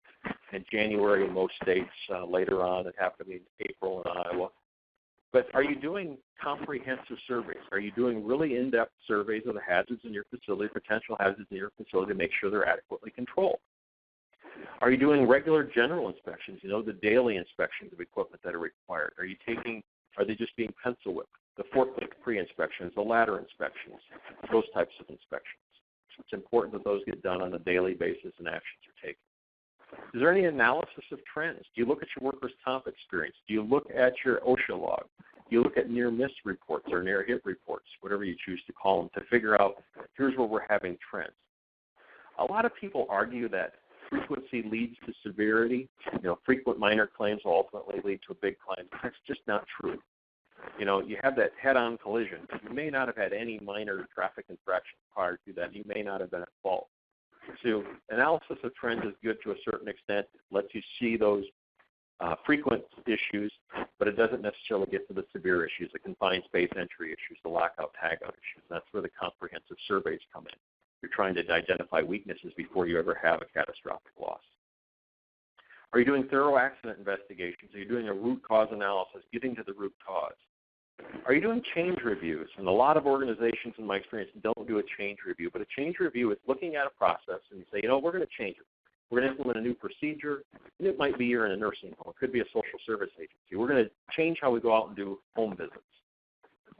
Speaker 1: in January in most states. Later on, it happened in April in Iowa. But are you doing comprehensive surveys? Are you doing really in-depth surveys of the hazards in your facility, potential hazards in your facility to make sure they're adequately controlled? Are you doing regular general inspections, you know, the daily inspections of equipment that are required? Are they just being pencil whipped? The forklift pre-inspections, the ladder inspections, those types of inspections. It's important that those get done on a daily basis and actions are taken. Is there any analysis of trends? Do you look at your workers' comp experience? Do you look at your OSHA log? Do you look at near-miss reports or near-hit reports, whatever you choose to call them, to figure out here's where we're having trends? A lot of people argue that frequency leads to severity. You know, frequent minor claims will ultimately lead to a big claim. That's just not true. You know, you have that head-on collision. You may not have had any minor traffic infractions prior to that. You may not have been at fault. So analysis of trends is good to a certain extent. It lets you see those frequent issues, but it doesn't necessarily get to the severe issues, the confined space entry issues, the lockout, tagout issues. That's where the comprehensive surveys come in. You're trying to identify weaknesses before you ever have a catastrophic loss. Are you doing thorough accident investigations? Are you doing a root cause analysis, getting to the root cause? Are you doing change reviews? And a lot of organizations, in my experience, don't do a change review. But a change review is looking at a process and you say, we're going to change it. We're going to implement a new procedure. And it might be you're in a nursing home. It could be a social service agency. We're going to change how we go out and do home visits.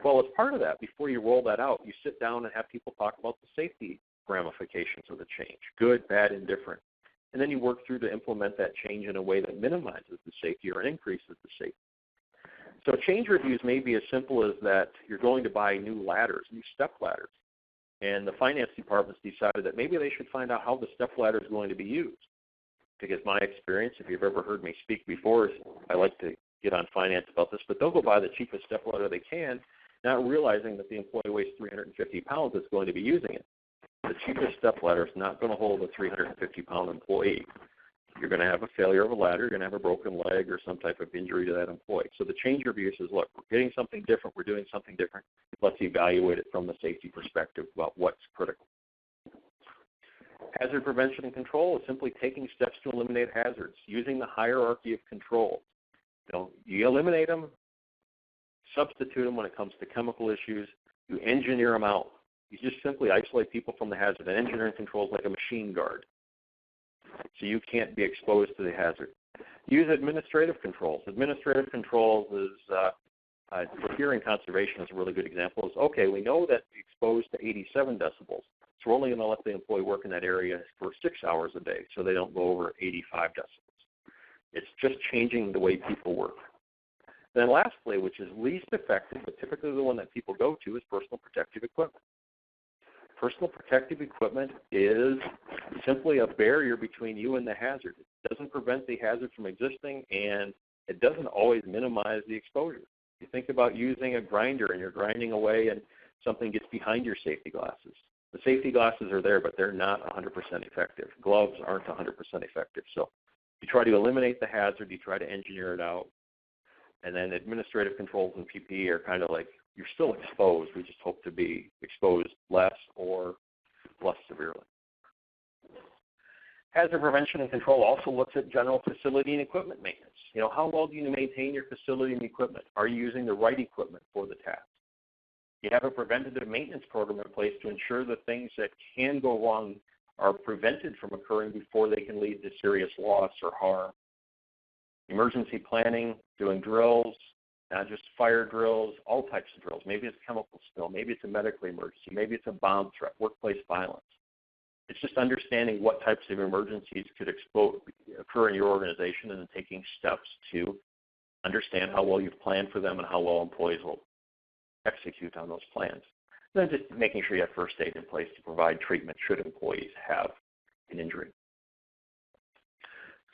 Speaker 1: Well, as part of that, before you roll that out, you sit down and have people talk about the safety ramifications of the change, good, bad, indifferent. And then you work through to implement that change in a way that minimizes the safety or increases the safety. So change reviews may be as simple as that you're going to buy new ladders, new step ladders. And the finance department's decided that maybe they should find out how the step ladder is going to be used. Because my experience, if you've ever heard me speak before, I like to get on finance about this, but they'll go buy the cheapest step ladder they can, not realizing that the employee weighs 350 pounds that's going to be using it. The cheapest step ladder is not going to hold a 350-pound employee. You're going to have a failure of a ladder, you're going to have a broken leg or some type of injury to that employee. So the change review says, look, we're getting something different, we're doing something different. Let's evaluate it from the safety perspective about what's critical. Hazard prevention and control is simply taking steps to eliminate hazards, using the hierarchy of control. You eliminate them, substitute them when it comes to chemical issues, you engineer them out. You just simply isolate people from the hazard. And engineering control is like a machine guard. So you can't be exposed to the hazard. Use administrative controls. Administrative controls is, for hearing conservation is a really good example. Is, okay, we know that exposed to 87 decibels, so we're only going to let the employee work in that area for 6 hours a day so they don't go over 85 decibels. It's just changing the way people work. Then lastly, which is least effective, but typically the one that people go to, is personal protective equipment. Personal protective equipment is simply a barrier between you and the hazard. It doesn't prevent the hazard from existing, and it doesn't always minimize the exposure. You think about using a grinder, and you're grinding away, and something gets behind your safety glasses. The safety glasses are there, but they're not 100% effective. Gloves aren't 100% effective. So you try to eliminate the hazard, you try to engineer it out, and then administrative controls and PPE are kind of like, you're still exposed. We just hope to be exposed less or less severely. Hazard prevention and control also looks at general facility and equipment maintenance. How well do you maintain your facility and equipment? Are you using the right equipment for the task? You have a preventative maintenance program in place to ensure that things that can go wrong are prevented from occurring before they can lead to serious loss or harm. Emergency planning, doing drills, not just fire drills, all types of drills. Maybe it's chemical spill. Maybe it's a medical emergency. Maybe it's a bomb threat, workplace violence. It's just understanding what types of emergencies could occur in your organization and then taking steps to understand how well you've planned for them and how well employees will execute on those plans. And then just making sure you have first aid in place to provide treatment should employees have an injury.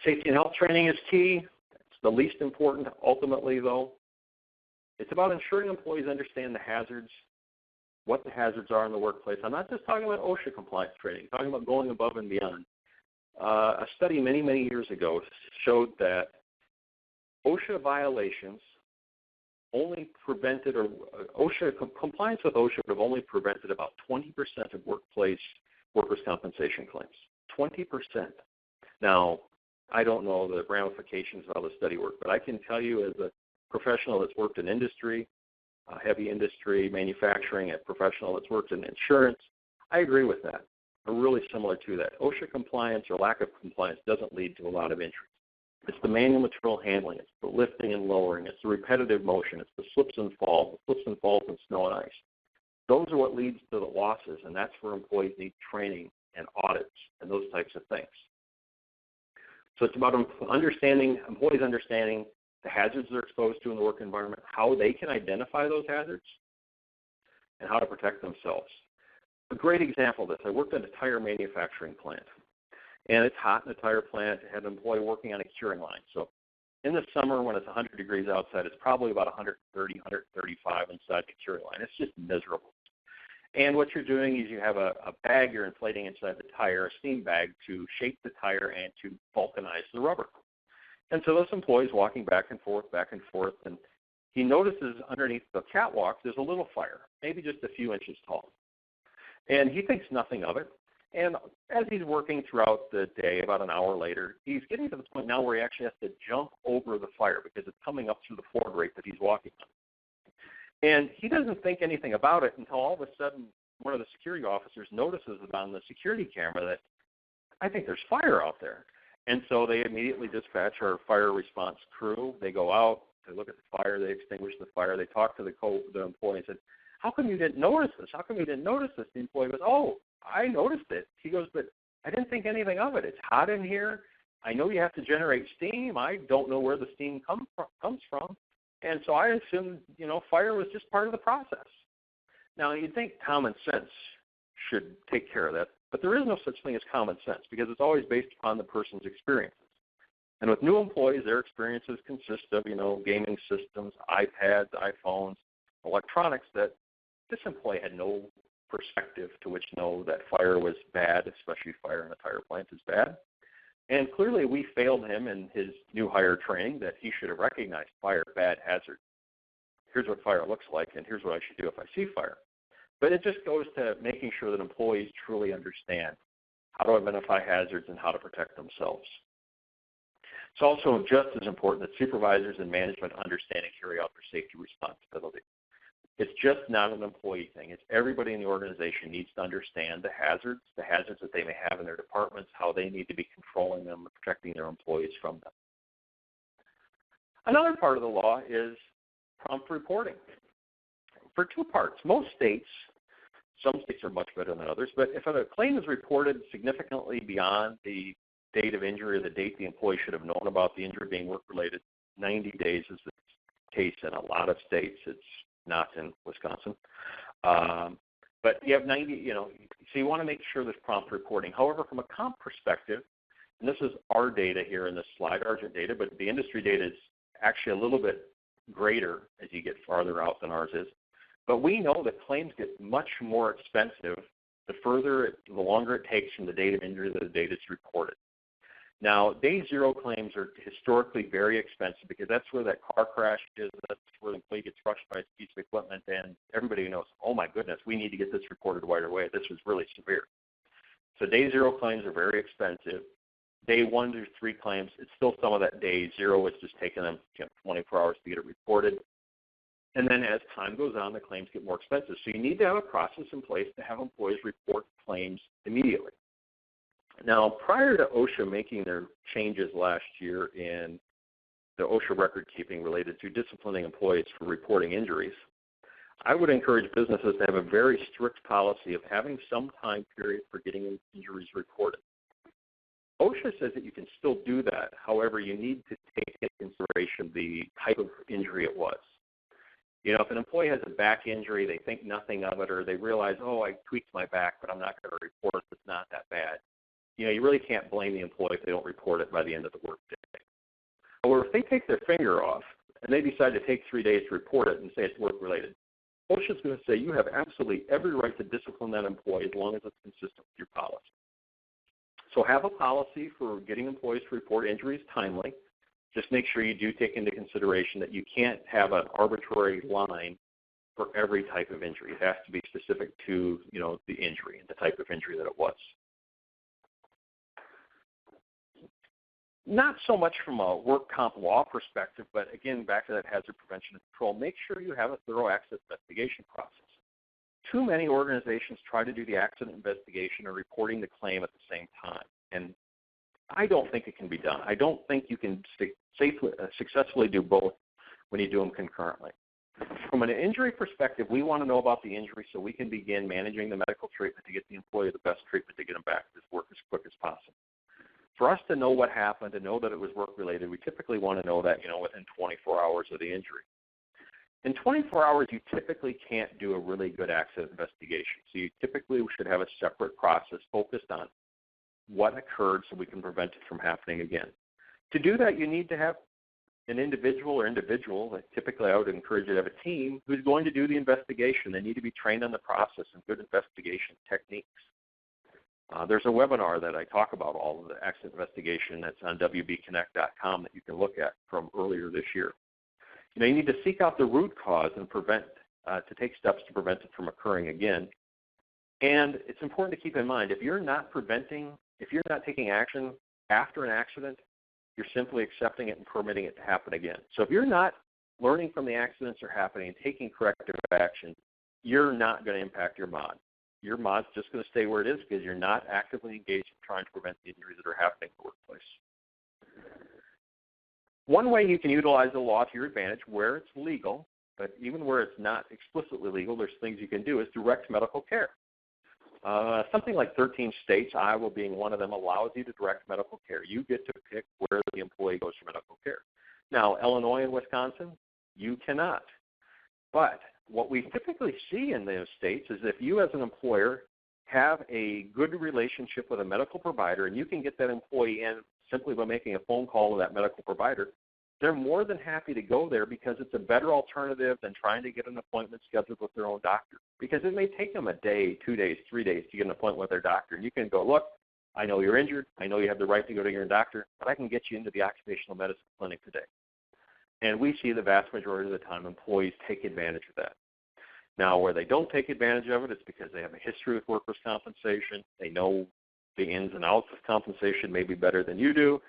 Speaker 1: Safety and health training is key. It's the least important ultimately, though. It's about ensuring employees understand the hazards, what the hazards are in the workplace. I'm not just talking about OSHA compliance training. I'm talking about going above and beyond. A study many, many years ago showed that OSHA violations only prevented, or compliance with OSHA would have only prevented about 20% of workplace workers' compensation claims. 20%. Now, I don't know the ramifications of how the study worked, but I can tell you as a professional that's worked in industry, heavy industry, manufacturing, a professional that's worked in insurance, I agree with that. I'm really similar to that. OSHA compliance or lack of compliance doesn't lead to a lot of injuries. It's the manual material handling, it's the lifting and lowering, it's the repetitive motion, it's the slips and falls in snow and ice. Those are what leads to the losses, and that's where employees need training and audits and those types of things. So it's about employees understanding the hazards they're exposed to in the work environment, how they can identify those hazards, and how to protect themselves. A great example of this, I worked at a tire manufacturing plant, and it's hot in the tire plant. I had an employee working on a curing line. So in the summer when it's 100 degrees outside, it's probably about 130, 135 inside the curing line. It's just miserable. And what you're doing is you have a bag you're inflating inside the tire, a steam bag, to shape the tire and to vulcanize the rubber. And so this employee's walking back and forth, and he notices underneath the catwalk there's a little fire, maybe just a few inches tall. And he thinks nothing of it. And as he's working throughout the day, about an hour later, he's getting to the point now where he actually has to jump over the fire because it's coming up through the floor grate that he's walking on. And he doesn't think anything about it until all of a sudden one of the security officers notices on the security camera that, I think there's fire out there. And so they immediately dispatch our fire response crew. They go out, they look at the fire, they extinguish the fire. They talk to the employee and said, how come you didn't notice this? How come you didn't notice this? The employee goes, oh, I noticed it. He goes, but I didn't think anything of it. It's hot in here. I know you have to generate steam. I don't know where the steam comes from. And so I assumed, fire was just part of the process. Now, you'd think common sense should take care of that, but there is no such thing as common sense because it's always based upon the person's experiences. And with new employees, their experiences consist of, gaming systems, iPads, iPhones, electronics that this employee had no perspective to which know that fire was bad, especially fire in a tire plant is bad. And clearly we failed him in his new hire training that he should have recognized fire, bad, hazard. Here's what fire looks like, and here's what I should do if I see fire. But it just goes to making sure that employees truly understand how to identify hazards and how to protect themselves. It's also just as important that supervisors and management understand and carry out their safety responsibility. It's just not an employee thing. It's everybody in the organization needs to understand the hazards that they may have in their departments, how they need to be controlling them and protecting their employees from them. Another part of the law is prompt reporting. For two parts, most states, some states are much better than others, but if a claim is reported significantly beyond the date of injury or the date the employee should have known about the injury being work-related, 90 days is the case in a lot of states. It's not in Wisconsin. But you have 90, so you want to make sure there's prompt reporting. However, from a comp perspective, and this is our data here in this slide, Argent data, but the industry data is actually a little bit greater as you get farther out than ours is. But we know that claims get much more expensive the longer it takes from the date of injury to the date it's reported. Now, day zero claims are historically very expensive because that's where that car crash is, that's where the employee gets crushed by a piece of equipment, and everybody knows, oh my goodness, we need to get this reported right away. This was really severe. So day zero claims are very expensive. Day 1 to 3 claims, it's still some of that day zero. It's just taking them 24 hours to get it reported. And then as time goes on, the claims get more expensive. So you need to have a process in place to have employees report claims immediately. Now, prior to OSHA making their changes last year in the OSHA record keeping related to disciplining employees for reporting injuries, I would encourage businesses to have a very strict policy of having some time period for getting injuries reported. OSHA says that you can still do that. However, you need to take into consideration the type of injury it was. If an employee has a back injury, they think nothing of it, or they realize, oh, I tweaked my back, but I'm not going to report it. It's not that bad. You really can't blame the employee if they don't report it by the end of the workday. Or if they take their finger off and they decide to take 3 days to report it and say it's work-related, OSHA is going to say you have absolutely every right to discipline that employee as long as it's consistent with your policy. So have a policy for getting employees to report injuries timely. Just make sure you do take into consideration that you can't have an arbitrary line for every type of injury. It has to be specific to, the injury and the type of injury that it was. Not so much from a work comp law perspective, but again, back to that hazard prevention and control, make sure you have a thorough accident investigation process. Too many organizations try to do the accident investigation or reporting the claim at the same time, and I don't think it can be done. I don't think you can successfully do both when you do them concurrently. From an injury perspective, we want to know about the injury so we can begin managing the medical treatment to get the employee the best treatment to get them back to work as quick as possible. For us to know what happened, to know that it was work-related, we typically want to know that, within 24 hours of the injury. In 24 hours, you typically can't do a really good accident investigation. So you typically should have a separate process focused on what occurred so we can prevent it from happening again. To do that, you need to have an individual, typically I would encourage you to have a team who's going to do the investigation. They need to be trained on the process and good investigation techniques. There's a webinar that I talk about all of the accident investigation that's on wbconnect.com that you can look at from earlier this year. You need to seek out the root cause and to take steps to prevent it from occurring again. And it's important to keep in mind, if you're not taking action after an accident, you're simply accepting it and permitting it to happen again. So if you're not learning from the accidents that are happening and taking corrective action, you're not going to impact your mod. Your mod's just going to stay where it is because you're not actively engaged in trying to prevent the injuries that are happening in the workplace. One way you can utilize the law to your advantage where it's legal, but even where it's not explicitly legal, there's things you can do, is direct medical care. Something like 13 states, Iowa being one of them, allows you to direct medical care. You get to pick where the employee goes for medical care. Now, Illinois and Wisconsin, you cannot. But what we typically see in those states is if you as an employer have a good relationship with a medical provider and you can get that employee in simply by making a phone call to that medical provider, they're more than happy to go there because it's a better alternative than trying to get an appointment scheduled with their own doctor. Because it may take them a day, 2 days, 3 days to get an appointment with their doctor. And you can go, look, I know you're injured. I know you have the right to go to your doctor, but I can get you into the occupational medicine clinic today. And we see the vast majority of the time employees take advantage of that. Now, where they don't take advantage of it, it's because they have a history with workers' compensation. They know the ins and outs of compensation maybe better than you do,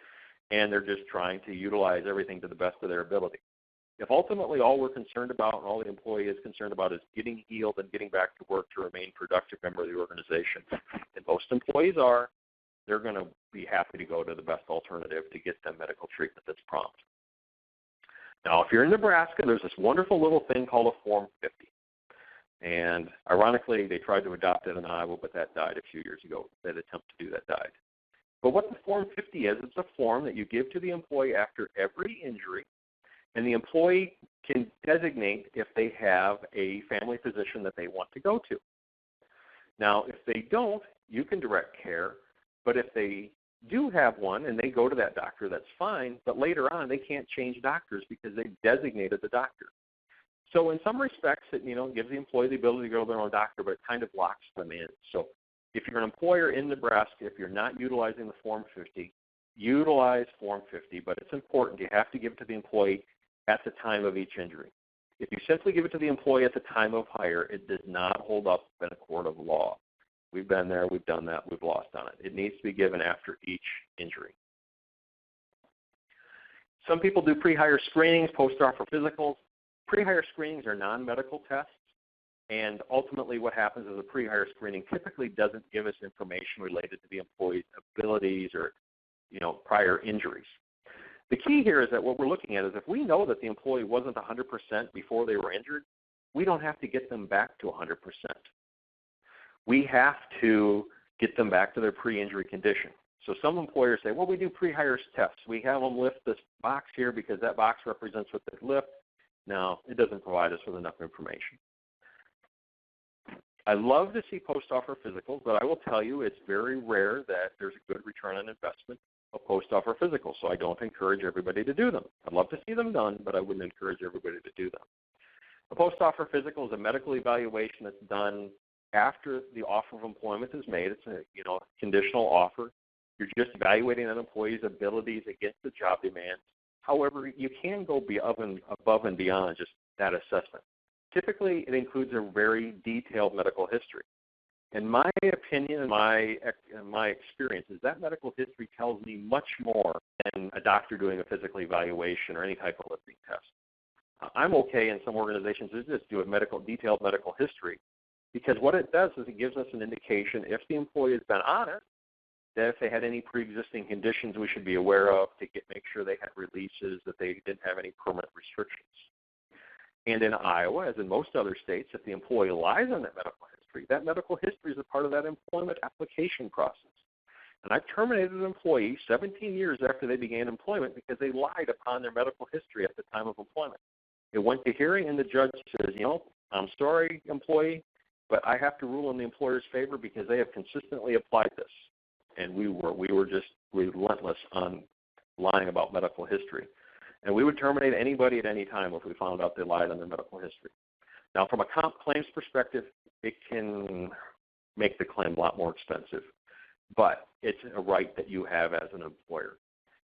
Speaker 1: and they're just trying to utilize everything to the best of their ability. If ultimately all we're concerned about and all the employee is concerned about is getting healed and getting back to work to remain a productive member of the organization, and most employees are, they're going to be happy to go to the best alternative to get them medical treatment that's prompt. Now, if you're in Nebraska, there's this wonderful little thing called a Form 50. And ironically, they tried to adopt it in Iowa, but that died a few years ago. That attempt to do that died. But what the Form 50 is, it's a form that you give to the employee after every injury, and the employee can designate if they have a family physician that they want to go to. Now, if they don't, you can direct care, but if they do have one and they go to that doctor, that's fine, but later on they can't change doctors because they've designated the doctor. So in some respects, it gives the employee the ability to go to their own doctor, but it kind of locks them in. So if you're an employer in Nebraska, if you're not utilizing the Form 50, utilize Form 50, but it's important. You have to give it to the employee at the time of each injury. If you simply give it to the employee at the time of hire, it does not hold up in a court of law. We've been there, we've done that, we've lost on it. It needs to be given after each injury. Some people do pre-hire screenings, post-offer physicals. Pre-hire screenings are non-medical tests, and ultimately what happens is a pre-hire screening typically doesn't give us information related to the employee's abilities or prior injuries. The key here is that what we're looking at is if we know that the employee wasn't 100% before they were injured, we don't have to get them back to 100%. We have to get them back to their pre-injury condition. So some employers say, well, we do pre-hire tests. We have them lift this box here because that box represents what they lift. Now, it doesn't provide us with enough information. I love to see post-offer physicals, but I will tell you it's very rare that there's a good return on investment of post-offer physicals, so I don't encourage everybody to do them. I'd love to see them done, but I wouldn't encourage everybody to do them. A post-offer physical is a medical evaluation that's done after the offer of employment is made. It's a conditional offer. You're just evaluating an employee's abilities against the job demands. However, you can go above and beyond just that assessment. Typically, it includes a very detailed medical history. In my opinion and my experience is that medical history tells me much more than a doctor doing a physical evaluation or any type of lifting test. I'm okay in some organizations to just do a detailed medical history because what it does is it gives us an indication if the employee has been honest, that if they had any pre-existing conditions we should be aware of to make sure they had releases, that they didn't have any permanent restrictions. And in Iowa, as in most other states, if the employee lies on that medical history is a part of that employment application process. And I've terminated an employee 17 years after they began employment because they lied upon their medical history at the time of employment. It went to hearing, and the judge says, I'm sorry, employee, but I have to rule in the employer's favor because they have consistently applied this. And we were just relentless on lying about medical history. And we would terminate anybody at any time if we found out they lied on their medical history. Now, from a comp claims perspective, it can make the claim a lot more expensive. But it's a right that you have as an employer.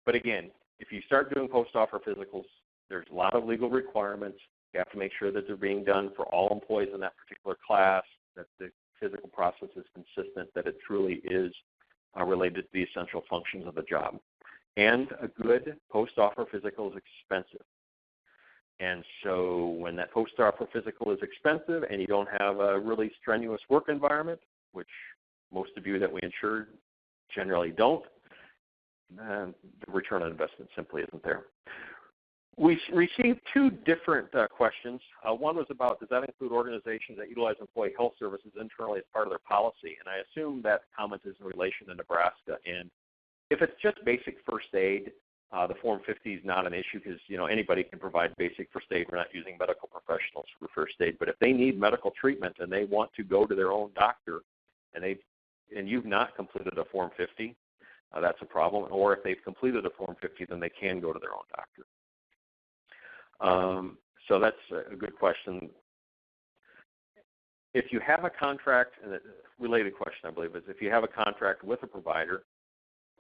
Speaker 1: But again, if you start doing post-offer physicals, there's a lot of legal requirements. You have to make sure that they're being done for all employees in that particular class, that the physical process is consistent, that it truly is related to the essential functions of the job. And a good post-offer physical is expensive. And so when that post-offer physical is expensive and you don't have a really strenuous work environment, which most of you that we insure generally don't, the return on investment simply isn't there. We received two different questions. One was about, does that include organizations that utilize employee health services internally as part of their policy? And I assume that comment is in relation to Nebraska. And if it's just basic first aid, the Form 50 is not an issue because, anybody can provide basic first aid. We're not using medical professionals for first aid. But if they need medical treatment and they want to go to their own doctor and you've not completed a Form 50, that's a problem. Or if they've completed a Form 50, then they can go to their own doctor. So that's a good question. If you have a contract, and a related question, I believe, is if you have a contract with a provider,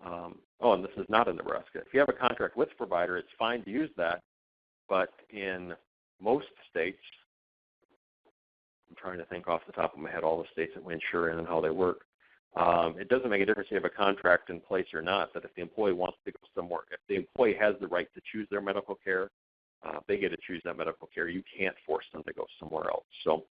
Speaker 1: and this is not in Nebraska. If you have a contract with a provider, it's fine to use that, but in most states, I'm trying to think off the top of my head all the states that we insure in and how they work. It doesn't make a difference if you have a contract in place or not, that if the employee wants to go somewhere, if the employee has the right to choose their medical care, they get to choose that medical care. You can't force them to go somewhere else. So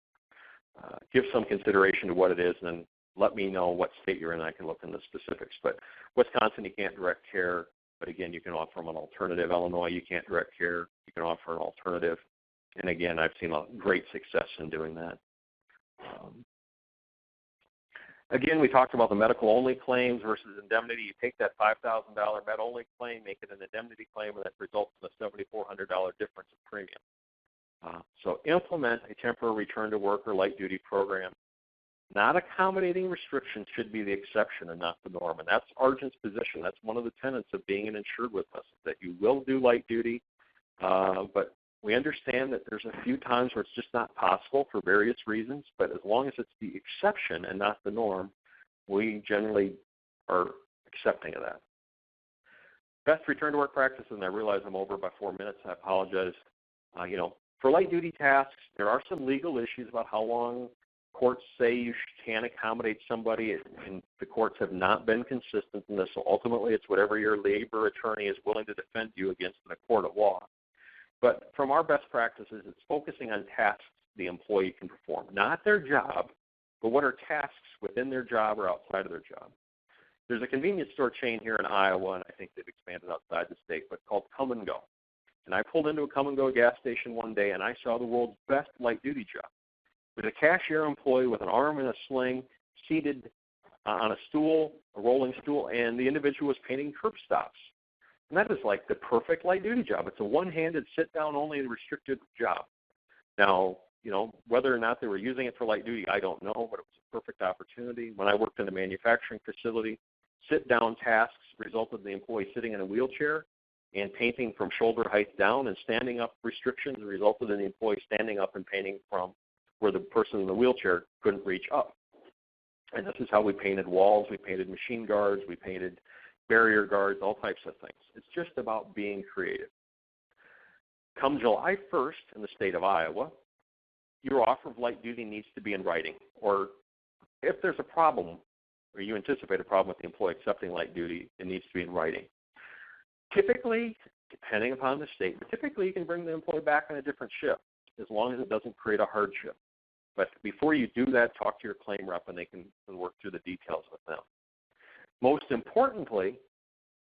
Speaker 1: give some consideration to what it is, and then let me know what state you're in. I can look into specifics. But Wisconsin, you can't direct care, but again, you can offer them an alternative. Illinois, you can't direct care. You can offer an alternative. And again, I've seen a great success in doing that. Again, we talked about the medical-only claims versus indemnity. You take that $5,000 med-only claim, make it an indemnity claim, and that results in a $7,400 difference in premium. So implement a temporary return to work or light-duty program. Not accommodating restrictions should be the exception and not the norm. And that's Argent's position. That's one of the tenets of being an insured with us, that you will do light duty, but we understand that there's a few times where it's just not possible for various reasons, but as long as it's the exception and not the norm, we generally are accepting of that. Best return to work practices, and I realize I'm over by 4 minutes. I apologize. For light duty tasks, there are some legal issues about how long courts say you can accommodate somebody, and the courts have not been consistent in this. So ultimately, it's whatever your labor attorney is willing to defend you against in a court of law. But from our best practices, it's focusing on tasks the employee can perform, not their job, but what are tasks within their job or outside of their job. There's a convenience store chain here in Iowa, and I think they've expanded outside the state, but called Come and Go. And I pulled into a Come and Go gas station one day, and I saw the world's best light-duty job. It was a cashier employee with an arm in a sling, seated on a stool, a rolling stool, and the individual was painting curb stops. And that is like the perfect light-duty job. It's a one-handed, sit-down-only restricted job. Now, whether or not they were using it for light duty, I don't know, but it was a perfect opportunity. When I worked in a manufacturing facility, sit-down tasks resulted in the employee sitting in a wheelchair, and painting from shoulder height down, and standing up restrictions resulted in the employee standing up and painting from where the person in the wheelchair couldn't reach up. And this is how we painted walls, we painted machine guards, we painted barrier guards, all types of things. It's just about being creative. Come July 1st in the state of Iowa, your offer of light duty needs to be in writing. Or if there's a problem, or you anticipate a problem with the employee accepting light duty, it needs to be in writing. Typically, depending upon the state, but typically you can bring the employee back on a different shift as long as it doesn't create a hardship. But before you do that, talk to your claim rep and they can work through the details with them. Most importantly,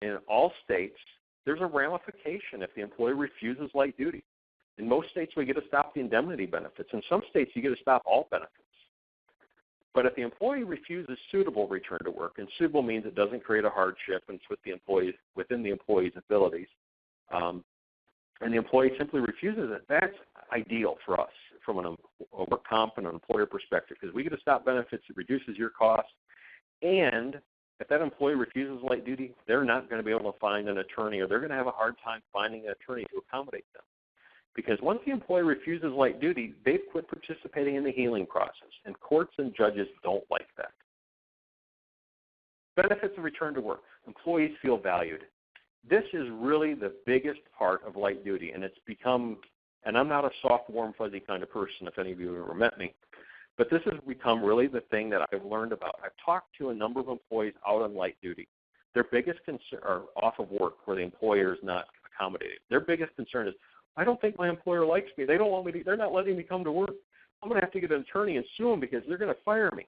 Speaker 1: in all states, there's a ramification if the employee refuses light duty. In most states, we get to stop the indemnity benefits. In some states, you get to stop all benefits. But if the employee refuses suitable return to work, and suitable means it doesn't create a hardship and it's within the employee's abilities, and the employee simply refuses it, that's ideal for us from a work comp and an employer perspective, because we get to stop benefits, it reduces your costs, and if that employee refuses light duty, they're not going to be able to find an attorney, or they're going to have a hard time finding an attorney to accommodate them. Because once the employee refuses light duty, they've quit participating in the healing process, and courts and judges don't like that. Benefits of return to work. Employees feel valued. This is really the biggest part of light duty, and it's become, and I'm not a soft, warm, fuzzy kind of person, if any of you have ever met me, But this has become really the thing that I've learned about. I've talked to a number of employees out on light duty. Their biggest concern, or off of work where the employer is not accommodating. Their biggest concern is, I don't think my employer likes me. They don't want me to, they're not letting me come to work. I'm going to have to get an attorney and sue them because they're going to fire me.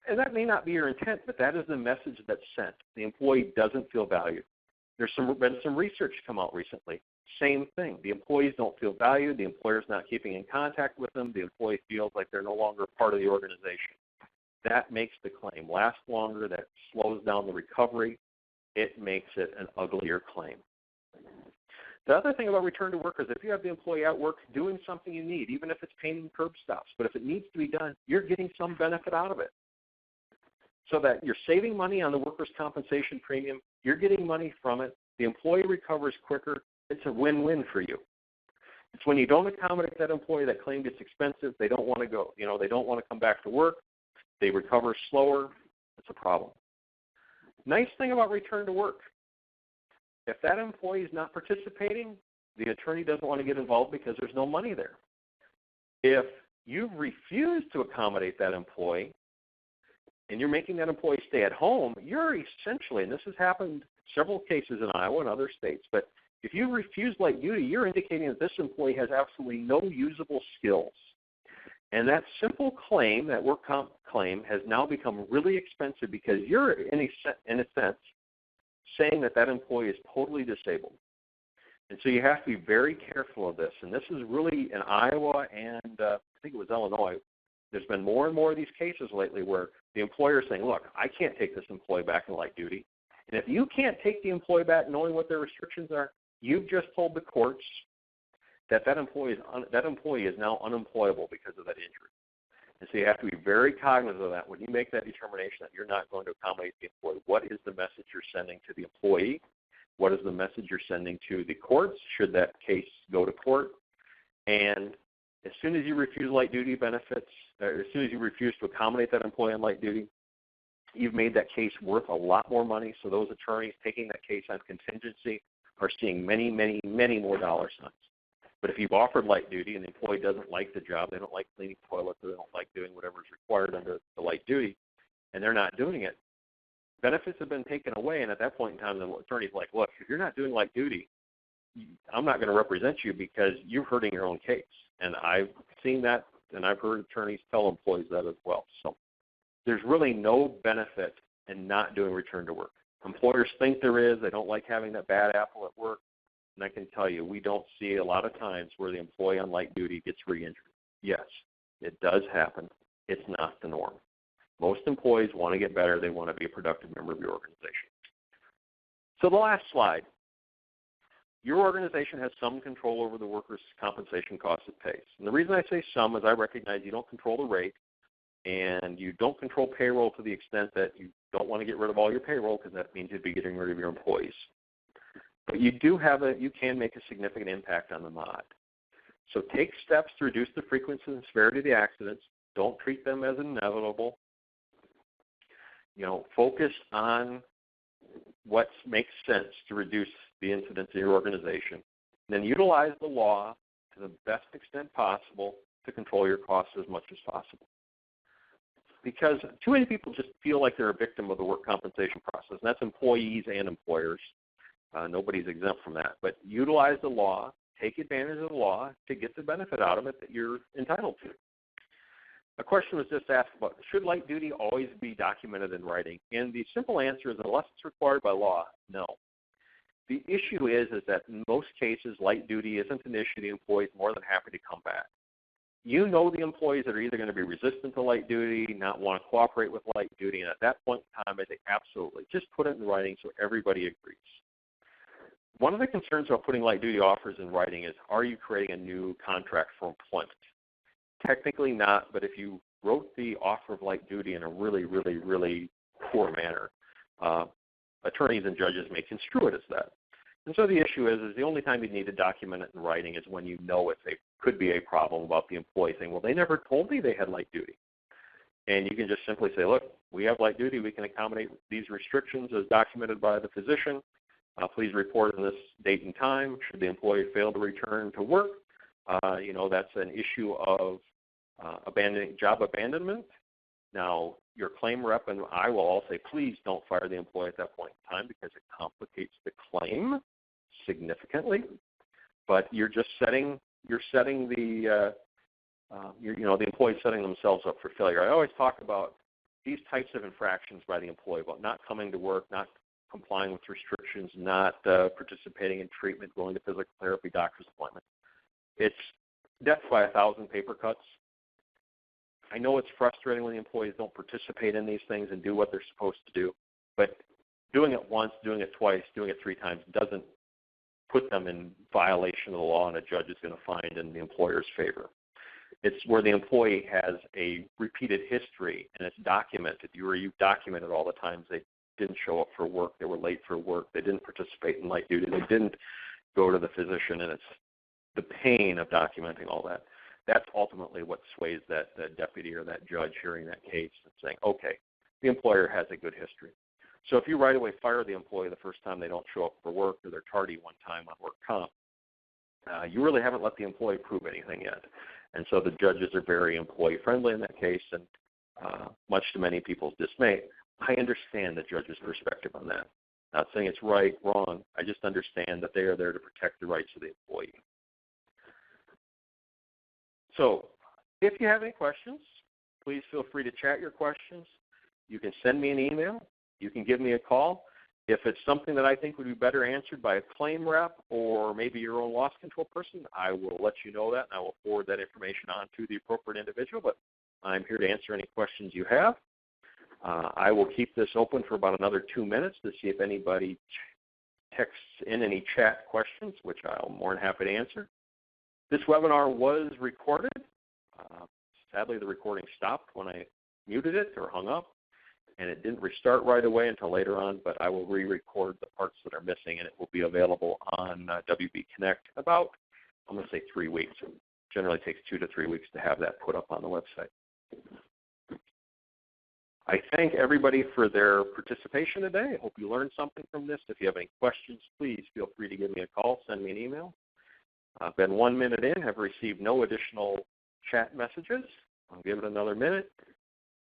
Speaker 1: And that may not be your intent, but that is the message that's sent. The employee doesn't feel valued. There's been some research come out recently. Same thing. The employees don't feel valued. The employer's not keeping in contact with them. The employee feels like they're no longer part of the organization. That makes the claim last longer. That slows down the recovery. It makes it an uglier claim. The other thing about return to work is if you have the employee at work doing something you need, even if it's painting curb stops, but if it needs to be done, you're getting some benefit out of it. So that you're saving money on the workers' compensation premium, you're getting money from it, the employee recovers quicker, it's a win-win for you. It's when you don't accommodate that employee, that claim gets expensive, they don't want to go, they don't want to come back to work, they recover slower, it's a problem. Nice thing about return to work, if that employee is not participating, the attorney doesn't want to get involved because there's no money there. If you've refused to accommodate that employee and you're making that employee stay at home, you're essentially, and this has happened several cases in Iowa and other states, but if you refuse light duty, you're indicating that this employee has absolutely no usable skills. And that simple claim, that work comp claim, has now become really expensive because you're, in a sense, saying that that employee is totally disabled. And so you have to be very careful of this. And this is really in Iowa and I think it was Illinois. There's been more and more of these cases lately where the employer is saying, look, I can't take this employee back in light duty. And if you can't take the employee back knowing what their restrictions are, you've just told the courts that that employee is now unemployable because of that injury. And so you have to be very cognizant of that when you make that determination that you're not going to accommodate the employee. What is the message you're sending to the employee? What is the message you're sending to the courts should that case go to court? And as soon as you refuse light duty benefits, as soon as you refuse to accommodate that employee on light duty, you've made that case worth a lot more money. So those attorneys taking that case on contingency are seeing many, many, many more dollar signs. But if you've offered light duty and the employee doesn't like the job, they don't like cleaning toilets, or they don't like doing whatever is required under the light duty, and they're not doing it, benefits have been taken away. And at that point in time, the attorney's like, look, if you're not doing light duty, I'm not going to represent you because you're hurting your own case. And I've seen that, and I've heard attorneys tell employees that as well. So there's really no benefit in not doing return to work. Employers think there is. They don't like having that bad apple at work. And I can tell you, we don't see a lot of times where the employee on light duty gets re-injured. Yes, it does happen. It's not the norm. Most employees want to get better. They want to be a productive member of your organization. So the last slide. Your organization has some control over the workers' compensation costs it pays. And the reason I say some is I recognize you don't control the rate, and you don't control payroll to the extent that you don't want to get rid of all your payroll because that means you'd be getting rid of your employees. But you can make a significant impact on the mod. So take steps to reduce the frequency and severity of the accidents. Don't treat them as inevitable. Focus on what makes sense to reduce the incidents in your organization. And then utilize the law to the best extent possible to control your costs as much as possible. Because too many people just feel like they're a victim of the work compensation process, and that's employees and employers. Nobody's exempt from that. But utilize the law, take advantage of the law to get the benefit out of it that you're entitled to. A question was just asked about, should light duty always be documented in writing? And the simple answer is, unless it's required by law, no. The issue is that in most cases, light duty isn't an issue. The employee is more than happy to come back. You know the employees that are either going to be resistant to light duty, not want to cooperate with light duty, and at that point in time, I say absolutely. Just put it in writing so everybody agrees. One of the concerns about putting light duty offers in writing is, are you creating a new contract for employment? Technically not, but if you wrote the offer of light duty in a really, really, really poor manner, attorneys and judges may construe it as that. And so the issue is the only time you need to document it in writing is when you know if there could be a problem about the employee saying, well, they never told me they had light duty. And you can just simply say, look, we have light duty. We can accommodate these restrictions as documented by the physician. Please report on this date and time. Should the employee fail to return to work, that's an issue of job abandonment. Now, your claim rep and I will all say, please don't fire the employee at that point in time because it complicates the claim significantly. But you're just setting the the employee setting themselves up for failure. I always talk about these types of infractions by the employee, about not coming to work, not complying with restrictions, not participating in treatment, going to physical therapy, doctor's appointment. It's death by 1,000 paper cuts. I know it's frustrating when the employees don't participate in these things and do what they're supposed to do, but doing it once, doing it twice, doing it 3 times doesn't put them in violation of the law, and a judge is going to find in the employer's favor. It's where the employee has a repeated history and it's documented. You've documented all the times they didn't show up for work, they were late for work, they didn't participate in light duty, they didn't go to the physician, and it's the pain of documenting all that. That's ultimately what sways that deputy or that judge hearing that case and saying, okay, the employer has a good history. So if you right away fire the employee the first time they don't show up for work or they're tardy one time on work comp, you really haven't let the employee prove anything yet. And so the judges are very employee-friendly in that case, and much to many people's dismay, I understand the judge's perspective on that. Not saying it's right, wrong. I just understand that they are there to protect the rights of the employee. So if you have any questions, please feel free to chat your questions. You can send me an email. You can give me a call. If it's something that I think would be better answered by a claim rep or maybe your own loss control person, I will let you know that, and I will forward that information on to the appropriate individual. But I'm here to answer any questions you have. I will keep this open for about another 2 minutes to see if anybody texts in any chat questions, which I'm more than happy to answer. This webinar was recorded. Sadly, the recording stopped when I muted it or hung up, and it didn't restart right away until later on, but I will re-record the parts that are missing, and it will be available on WB Connect about, I'm going to say 3 weeks. It generally takes 2 to 3 weeks to have that put up on the website. I thank everybody for their participation today. I hope you learned something from this. If you have any questions, please feel free to give me a call, send me an email. I've been 1 minute in, have received no additional chat messages. I'll give it another minute.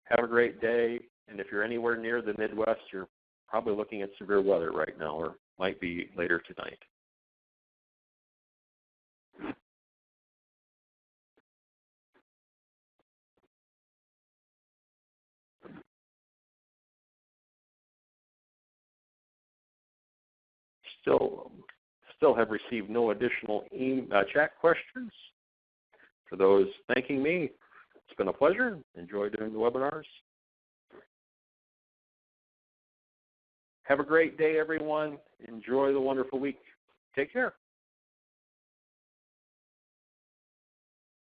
Speaker 1: Have a great day. And if you're anywhere near the Midwest, you're probably looking at severe weather right now, or might be later tonight. Still have received no additional chat questions. For those thanking me, it's been a pleasure. Enjoy doing the webinars. Have a great day, everyone. Enjoy the wonderful week. Take care.